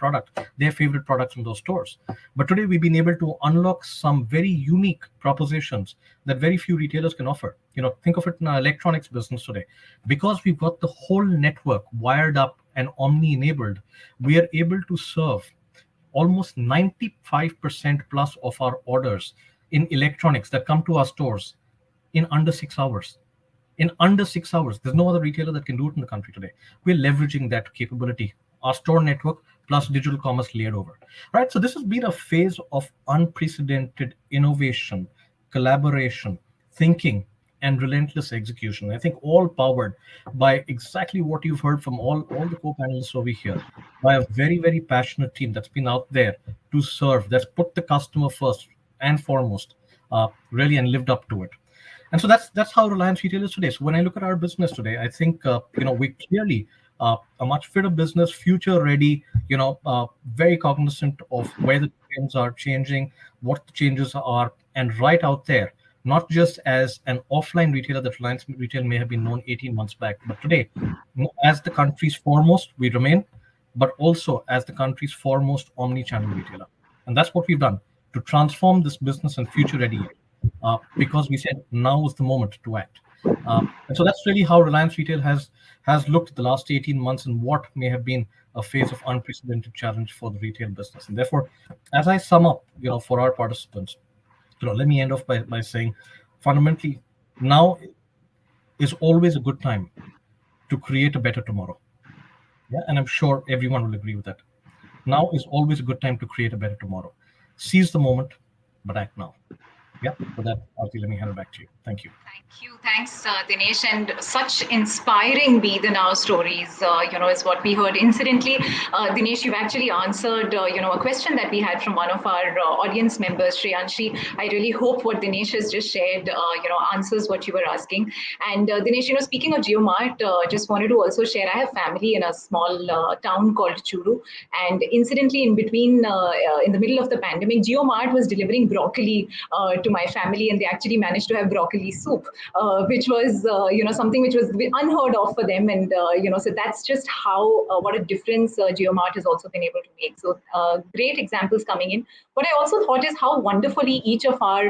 F: their favorite products from those stores. But today we've been able to unlock some very unique propositions that very few retailers can offer. Think of it in our electronics business today. Because we've got the whole network wired up and omni-enabled, we are able to serve almost 95% plus of our orders in electronics that come to our stores in under 6 hours. In under 6 hours. There's no other retailer that can do it in the country today. We're leveraging that capability, our store network plus digital commerce layered over. Right. So this has been a phase of unprecedented innovation, collaboration, thinking, and relentless execution. I think all powered by exactly what you've heard from all the co-panelists over here, by a very, very passionate team that's been out there to serve, that's put the customer first and foremost, really, and lived up to it. And so that's how Reliance Retail is today. So when I look at our business today, I think we clearly a much fitter business, future ready, very cognizant of where the trends are changing, what the changes are, and right out there, not just as an offline retailer that Reliance Retail may have been known 18 months back, but today, as the country's foremost, we remain, but also as the country's foremost omni-channel retailer. And that's what we've done to transform this business and future ready it, because we said now is the moment to act. And so that's really how Reliance Retail has looked at the last 18 months and what may have been a phase of unprecedented challenge for the retail business. And therefore, as I sum up, for our participants, let me end off by saying, fundamentally, now is always a good time to create a better tomorrow. Yeah, and I'm sure everyone will agree with that. Now is always a good time to create a better tomorrow. Seize the moment, but act now. Yeah, for that, Aarti, let me hand it back to you. Thank you.
A: Thank you. Thanks, Dinesh. And such inspiring Be the Now stories, is what we heard. Incidentally, Dinesh, you've actually answered, a question that we had from one of our audience members, Shreyanshi. I really hope what Dinesh has just shared, answers what you were asking. And Dinesh, speaking of JioMart, just wanted to also share, I have family in a small town called Churu. And incidentally, in between, in the middle of the pandemic, JioMart was delivering broccoli to my family, and they actually managed to have broccoli soup, which was something which was unheard of for them. And so that's just how what a difference JioMart has also been able to make. So great examples coming in. What I also thought is how wonderfully each of our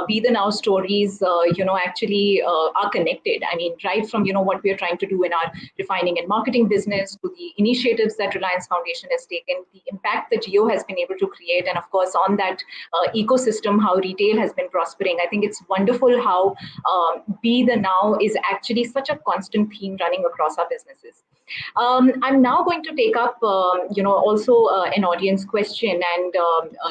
A: Be the Now stories actually are connected. I mean, right from what we are trying to do in our refining and marketing business, to the initiatives that Reliance Foundation has taken, the impact that Jio has been able to create, and of course on that ecosystem, how retail has been prospering. I think it's wonderful how Be the Now is actually such a constant theme running across our businesses. I'm now going to take up, also an audience question. And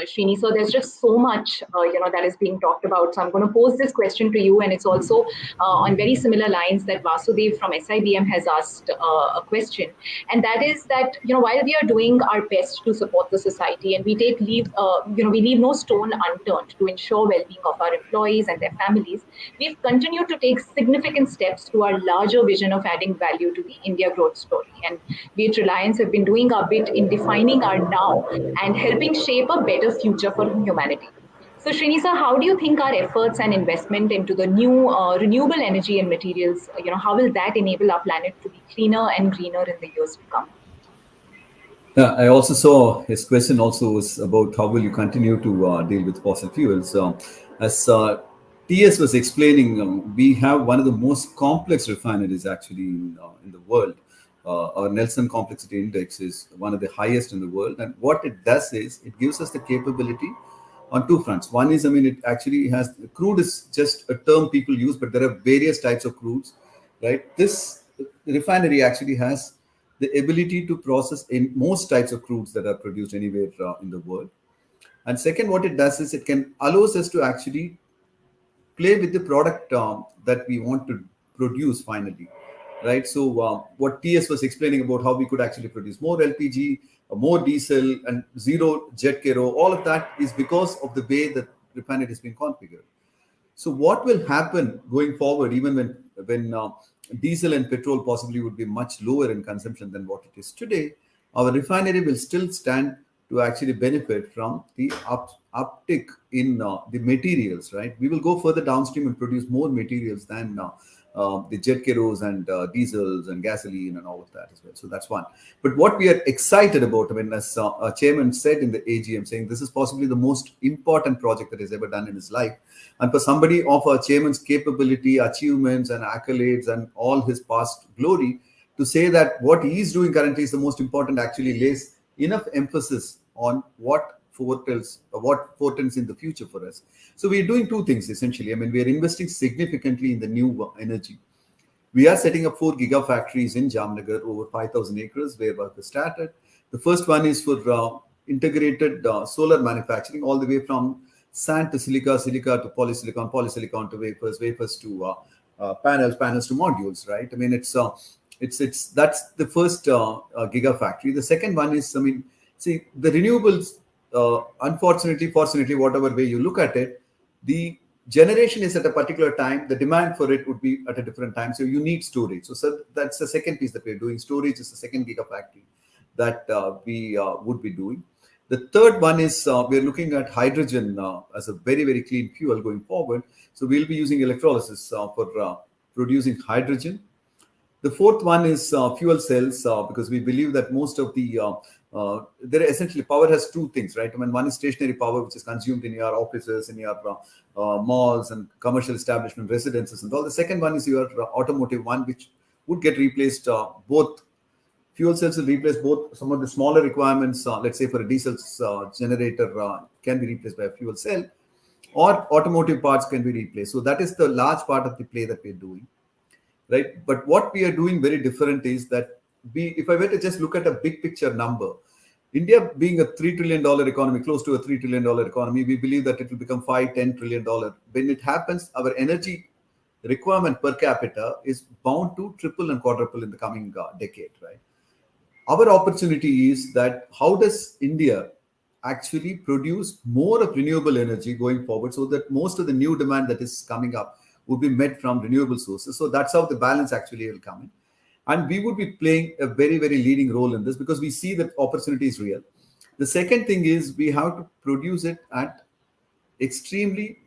A: Srini, so there's just so much, that is being talked about. So I'm going to pose this question to you, and it's also on very similar lines that Vasudev from SIBM has asked a question. And that is that, while we are doing our best to support the society, and we leave no stone unturned to ensure well-being of our employees and their families, we've continued to take significant steps to our larger vision of adding value to the India growth story. And we at Reliance have been doing our bit in defining our now and helping shape a better future for humanity. So Srinisa, how do you think our efforts and investment into the new renewable energy and materials, how will that enable our planet to be cleaner and greener in the years to come?
C: Yeah, I also saw his question also was about how will you continue to deal with fossil fuels. As TS was explaining, we have one of the most complex refineries actually in the world. Our Nelson Complexity Index is one of the highest in the world. And what it does is it gives us the capability on two fronts. One is, it actually has crude is just a term people use, but there are various types of crudes, right? This refinery actually has the ability to process in most types of crudes that are produced anywhere in the world. And second, what it does is it can allows us to actually play with the product that we want to produce finally, right? So what TS was explaining about how we could actually produce more LPG, more diesel, and zero jet kero, all of that is because of the way that refinery has been configured. So what will happen going forward, even when diesel and petrol possibly would be much lower in consumption than what it is today, our refinery will still stand to actually benefit from the uptick in the materials, right? We will go further downstream and produce more materials than the jet keros and diesels and gasoline and all of that as well. So that's one. But what we are excited about, as our chairman said in the AGM, saying this is possibly the most important project that he's ever done in his life. And for somebody of our chairman's capability, achievements, and accolades, and all his past glory, to say that what he is doing currently is the most important actually lays enough emphasis on what portends in the future for us. So we're doing two things essentially. We are investing significantly in the new energy. We are setting up 4 gigafactories in Jamnagar, over 5,000 acres, where work is started. The first one is for integrated solar manufacturing, all the way from sand to silica, silica to polysilicon, polysilicon to wafers, wafers to panels, panels to modules, right? It's that's the first gigafactory. The second one is, see, the renewables, unfortunately, fortunately, whatever way you look at it, the generation is at a particular time, the demand for it would be at a different time. So you need storage. So that's the second piece that we're doing. Storage is the second gigafactory that we would be doing. The third one is we're looking at hydrogen as a very, very clean fuel going forward. So we'll be using electrolysis for producing hydrogen. The fourth one is fuel cells, because we believe that most of the there are essentially power has two things, right? One is stationary power, which is consumed in your offices, in your malls and commercial establishment, residences, and all. The second one is your automotive one, which would get replaced. Both fuel cells will replace both some of the smaller requirements. Let's say for a diesel generator can be replaced by a fuel cell, or automotive parts can be replaced. So that is the large part of the play that we're doing. Right. But what we are doing very different is that if I were to just look at a big picture number, India being a $3 trillion economy, close to a $3 trillion economy, we believe that it will become $5-10 trillion. When it happens, our energy requirement per capita is bound to triple and quadruple in the coming decade, right? Our opportunity is that how does India actually produce more of renewable energy going forward, so that most of the new demand that is coming up would be met from renewable sources. So that's how the balance actually will come in. And we would be playing a very, very leading role in this, because we see that opportunity is real. The second thing is we have to produce it at extremely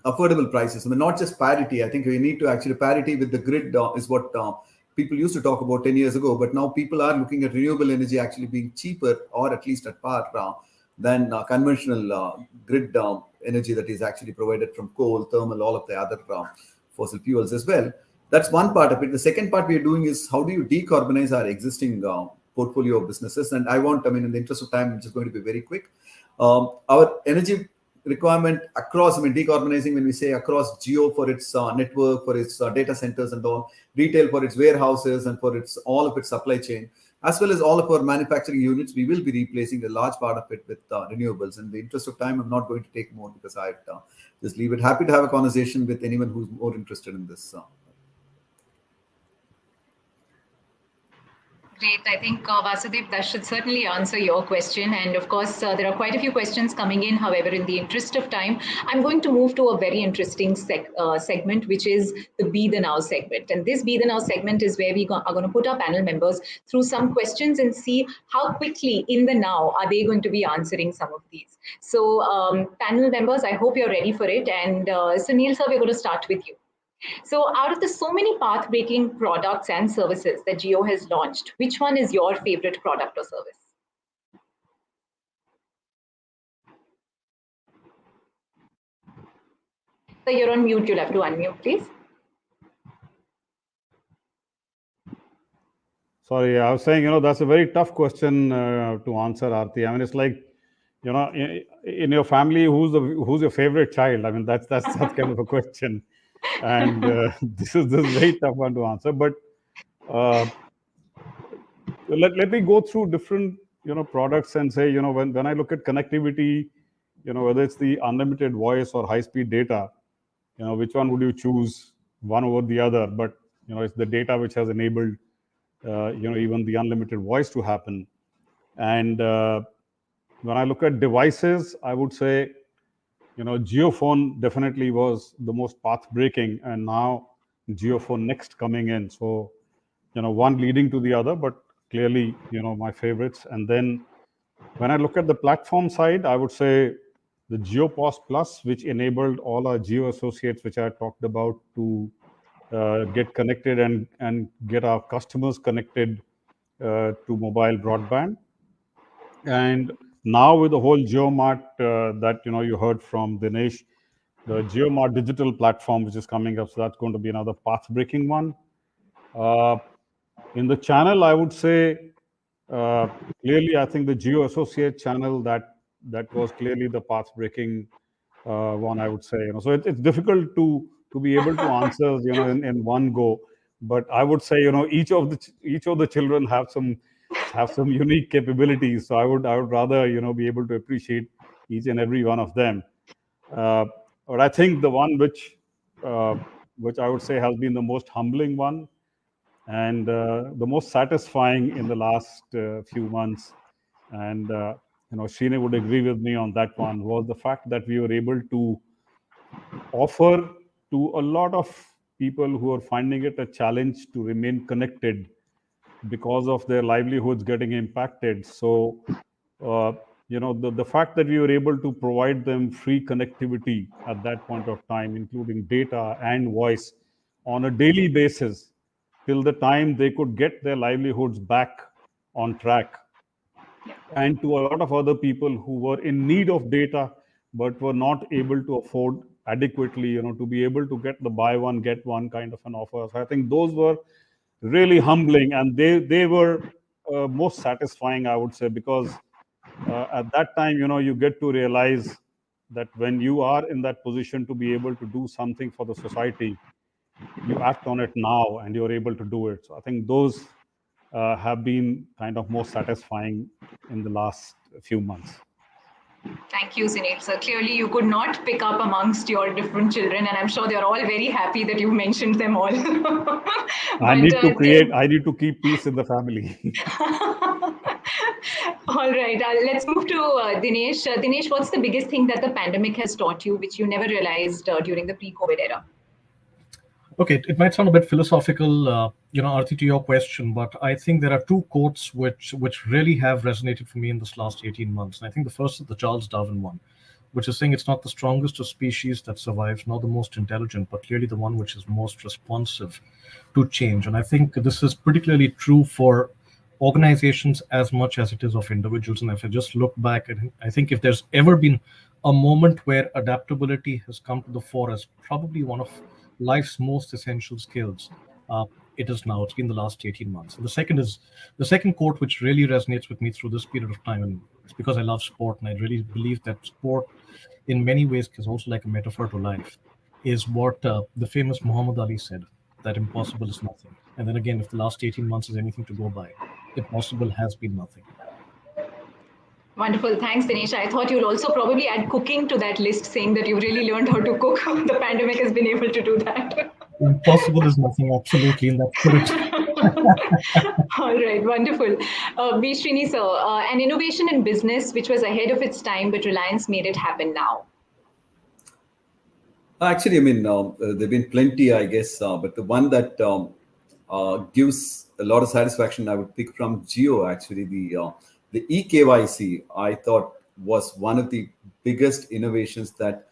C: affordable prices. Not just parity. I think we need to actually parity with the grid is what people used to talk about 10 years ago. But now people are looking at renewable energy actually being cheaper, or at least at par than conventional grid energy that is actually provided from coal, thermal, all of the other fossil fuels as well. That's one part of it. The second part we are doing is how do you decarbonize our existing portfolio of businesses? And in the interest of time, I'm just going to be very quick. Our energy requirement across, decarbonizing, when we say across, geo for its network, for its data centers and all, retail for its warehouses and for its all of its supply chain, as well as all of our manufacturing units, we will be replacing a large part of it with renewables. In the interest of time, I'm not going to take more, because I'd just leave it. Happy to have a conversation with anyone who's more interested in this.
A: Great. I think Vasudev, that should certainly answer your question. And of course, there are quite a few questions coming in. However, in the interest of time, I'm going to move to a very interesting segment, which is the Be the Now segment. And this Be the Now segment is where we are going to put our panel members through some questions and see how quickly in the now are they going to be answering some of these. So panel members, I hope you're ready for it. And Sunil sir, we're going to start with you. So out of the so many path-breaking products and services that Jio has launched, which one is your favorite product or service? So you're on mute, you'll have to unmute, please.
E: Sorry, I was saying, that's a very tough question to answer, Aarti. I mean, it's like, in your family, who's your favorite child? I mean, that's kind of a question, and this is a very tough one to answer. But let me go through different products and say, when I look at connectivity, whether it's the unlimited voice or high-speed data, which one would you choose, one over the other? But it's the data which has enabled even the unlimited voice to happen. And when I look at devices, I would say JioPhone definitely was the most path-breaking, and now JioPhone Next coming in. So one leading to the other, but clearly my favorites. And then when I look at the platform side, I would say the JioPOS Plus, which enabled all our Jio associates, which I talked about, to get connected and get our customers connected to mobile broadband. And now with the whole JioMart that you heard from Dinesh, the JioMart digital platform which is coming up, so that's going to be another path-breaking one. In the channel, I would say clearly, I think the Jio Associate channel that was clearly the path-breaking one, I would say. So it's difficult to be able to answer in one go. But I would say each of the children have some unique capabilities. So I would rather be able to appreciate each and every one of them. But I think the one which I would say has been the most humbling one and the most satisfying in the last few months, and Srini would agree with me on that one, was the fact that we were able to offer to a lot of people who are finding it a challenge to remain connected because of their livelihoods getting impacted. So, the fact that we were able to provide them free connectivity at that point of time, including data and voice on a daily basis, till the time they could get their livelihoods back on track. And to a lot of other people who were in need of data but were not able to afford adequately, to be able to get the buy one, get one kind of an offer. So I think those were really humbling, and they were most satisfying, I would say, because at that time, you get to realize that when you are in that position to be able to do something for the society, you act on it now and you're able to do it. So I think those have been kind of most satisfying in the last few months.
A: Thank you, Sunil. So clearly you could not pick up amongst your different children, and I'm sure they're all very happy that you mentioned them all.
E: I need to keep peace in the family.
A: All right, let's move to Dinesh. Dinesh, what's the biggest thing that the pandemic has taught you, which you never realized during the pre-COVID era?
F: Okay, it might sound a bit philosophical, Aarti, to your question, but I think there are two quotes which really have resonated for me in this last 18 months. And I think the first is the Charles Darwin one, which is saying it's not the strongest of species that survives, nor the most intelligent, but clearly the one which is most responsive to change. And I think this is particularly true for organizations as much as it is of individuals. And if I just look back, I think if there's ever been a moment where adaptability has come to the fore as probably one of life's most essential skills, it is now. It's been the last 18 months. And the second quote, which really resonates with me through this period of time, and it's because I love sport, and I really believe that sport in many ways is also like a metaphor to life, is what the famous Muhammad Ali said, that impossible is nothing. And then again, if the last 18 months is anything to go by, impossible has been nothing.
A: Wonderful. Thanks, Dinesh. I thought you'll also probably add cooking to that list, saying that you really learned how to cook. The pandemic has been able to do that.
F: Impossible is nothing, absolutely, in that spirit.
A: All right, wonderful. B. Srini sir, an innovation in business which was ahead of its time, but Reliance made it happen now.
C: Actually, I mean, there've been plenty, I guess, but the one that gives a lot of satisfaction, I would pick from Geo. Actually, the eKYC, I thought, was one of the biggest innovations that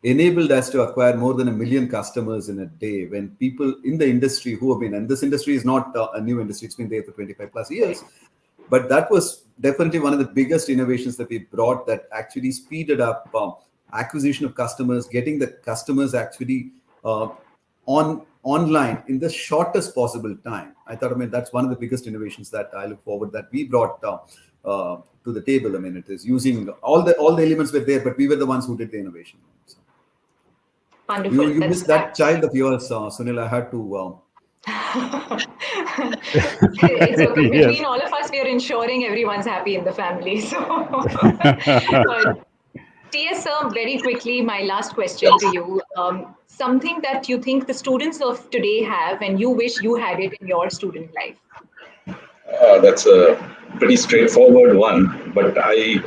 C: enabled us to acquire more than 1 million customers in a day. When people in the industry who have been, and this industry is not a new industry; it's been there for 25 plus years. But that was definitely one of the biggest innovations that we brought that actually speeded up acquisition of customers, getting the customers actually online in the shortest possible time. I thought, I mean, that's one of the biggest innovations that I look forward that we brought to the table. I mean, it is using all the elements were there, but we were the ones who did the innovation. So,
A: Wonderful.
C: you missed that child of yours, Sunil. I had to.
A: It's okay.
E: Yes.
A: Between all of us, we are ensuring everyone's happy in the family. So, TS sir, very quickly, my last question to you. Something that you think the students of today have and you wish you had it in your student life?
D: That's a pretty straightforward one, but I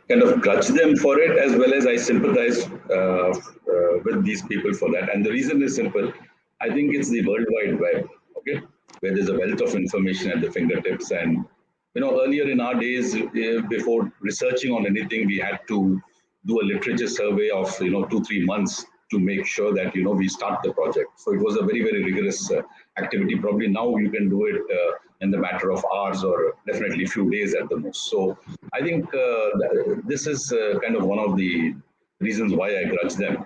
D: kind of grudge them for it as well as I sympathize with these people for that. And the reason is simple. I think it's the World Wide Web, okay, where there's a wealth of information at the fingertips. And, earlier in our days, before researching on anything, we had to do a literature survey of, 2-3 months to make sure that, we start the project. So it was a very, very rigorous activity. Probably now you can do it in the matter of hours or definitely a few days at the most. So I think this is kind of one of the reasons why I grudge them.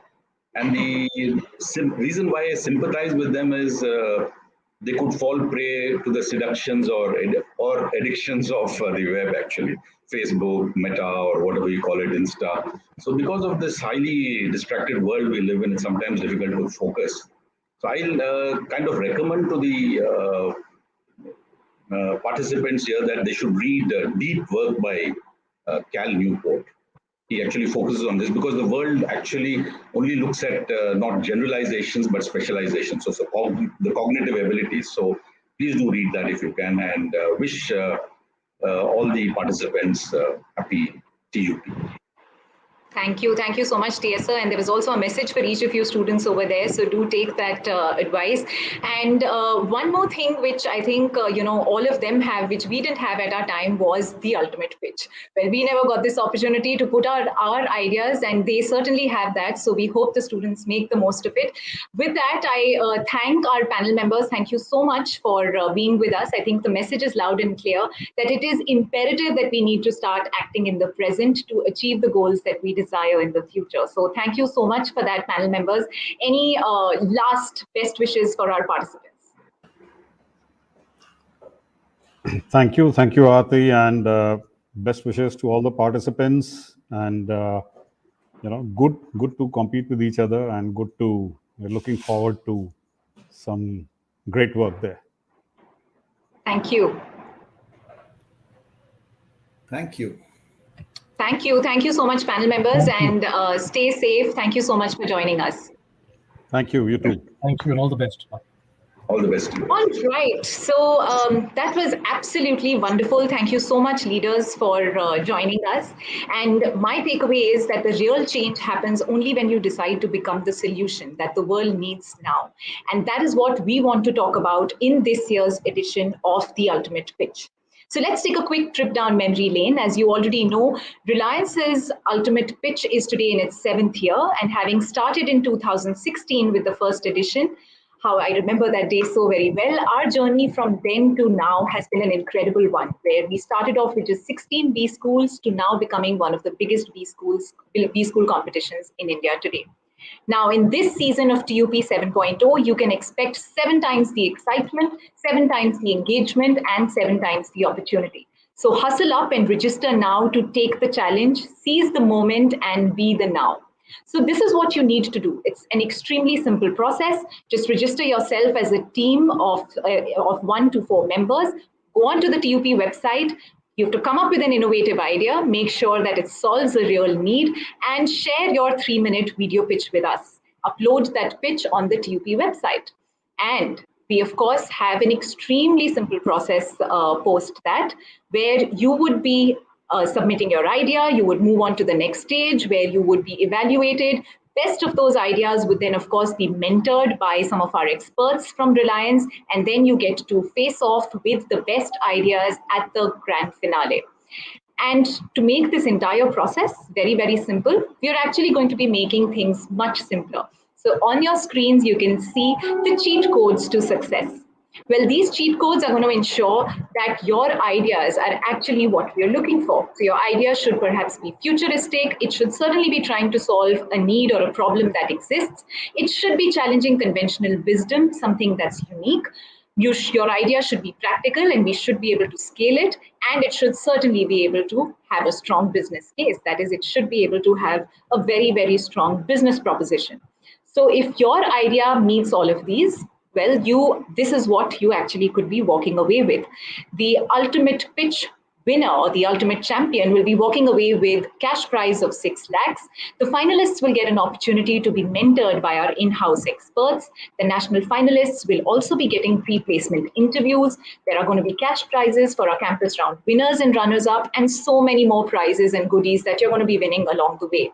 D: And the reason why I sympathize with them is they could fall prey to the seductions or addictions of the web, actually. Facebook, Meta, or whatever you call it, Insta. So because of this highly distracted world we live in, it's sometimes difficult to focus. So I'll kind of recommend to the participants here that they should read Deep Work by Cal Newport. He actually focuses on this because the world actually only looks at not generalizations but specializations, so the cognitive abilities. So please do read that if you can, and wish all the participants happy TUP.
A: Thank you. Thank you so much, TS sir. And there was also a message for each of you students over there. So do take that advice. And one more thing, which I think, all of them have, which we didn't have at our time, was the ultimate pitch. Well, we never got this opportunity to put our ideas, and they certainly have that. So we hope the students make the most of it. With that, I thank our panel members. Thank you so much for being with us. I think the message is loud and clear that it is imperative that we need to start acting in the present to achieve the goals that we desire in the future. So thank you so much for that, panel members. Any last best wishes for our participants?
E: Thank you, Aarti, and best wishes to all the participants. And good to compete with each other, and we're looking forward to some great work there.
A: Thank you.
C: Thank you.
A: Thank you. Thank you so much, panel members, and stay safe. Thank you so much for joining us.
E: Thank you. You too.
F: Thank you, and all the best.
D: All the best to you.
A: All right. So that was absolutely wonderful. Thank you so much, leaders, for joining us. And my takeaway is that the real change happens only when you decide to become the solution that the world needs now. And that is what we want to talk about in this year's edition of The Ultimate Pitch. So let's take a quick trip down memory lane. As you already know, Reliance's Ultimate Pitch is today in its 7th year, and having started in 2016 with the first edition, how I remember that day so very well, our journey from then to now has been an incredible one, where we started off with just 16 B schools to now becoming one of the biggest B school competitions in India today. Now, in this season of TUP 7.0, you can expect 7 times the excitement, 7 times the engagement, and 7 times the opportunity. So hustle up and register now to take the challenge, seize the moment, and be the now. So this is what you need to do. It's an extremely simple process. Just register yourself as a team of 1 to 4 members. Go on to the TUP website. You have to come up with an innovative idea, make sure that it solves a real need, and share your 3-minute video pitch with us. Upload that pitch on the TUP website. And We, of course, have an extremely simple process post that, where you would be submitting your idea, you would move on to the next stage where you would be evaluated. Best of those ideas would then, of course, be mentored by some of our experts from Reliance, and then you get to face off with the best ideas at the grand finale. And to make this entire process very, very simple, we are actually going to be making things much simpler. So on your screens, you can see the cheat codes to success. Well, these cheat codes are going to ensure that your ideas are actually what we're looking for. So your idea should perhaps be futuristic. It should certainly be trying to solve a need or a problem that exists. It should be challenging conventional wisdom, something that's unique. Your idea should be practical, and we should be able to scale it, and it should certainly be able to have a strong business case. That is, it should be able to have a very, very strong business proposition. So if your idea meets all of these, well, this is what you actually could be walking away with. The ultimate pitch winner or the ultimate champion will be walking away with cash prize of 6 lakhs. The finalists will get an opportunity to be mentored by our in-house experts. The national finalists will also be getting pre-placement interviews. There are going to be cash prizes for our campus round winners and runners-up, and so many more prizes and goodies that you're going to be winning along the way.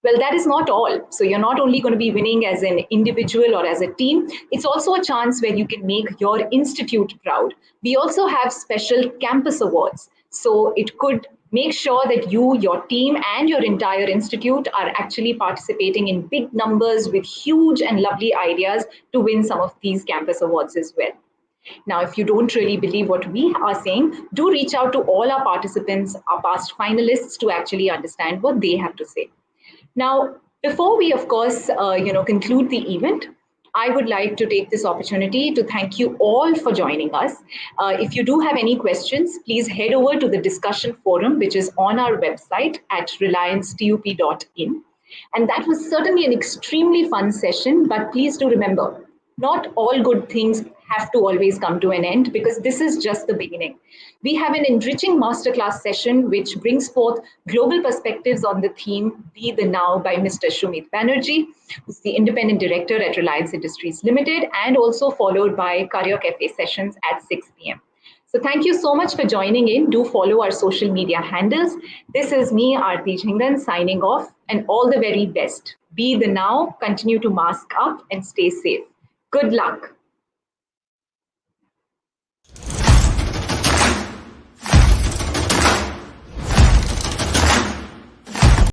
A: Well, that is not all. So you're not only going to be winning as an individual or as a team, it's also a chance where you can make your institute proud. We also have special campus awards. So it could make sure that you, your team, and your entire institute are actually participating in big numbers with huge and lovely ideas to win some of these campus awards as well. Now, if you don't really believe what we are saying, do reach out to all our participants, our past finalists, to actually understand what they have to say. Now, before we, of course, conclude the event, I would like to take this opportunity to thank you all for joining us. If you do have any questions, please head over to the discussion forum, which is on our website at reliancetup.in. And that was certainly an extremely fun session, but please do remember, not all good things have to always come to an end, because this is just the beginning. We have an enriching masterclass session which brings forth global perspectives on the theme Be the Now by Mr. Shumit Banerjee, who's the independent director at Reliance Industries Limited, and also followed by Career Cafe sessions at 6 p.m. So thank you so much for joining in. Do follow our social media handles. This is me, Aarti Jhingan, signing off, and all the very best. Be the now, continue to mask up, and stay safe. Good luck.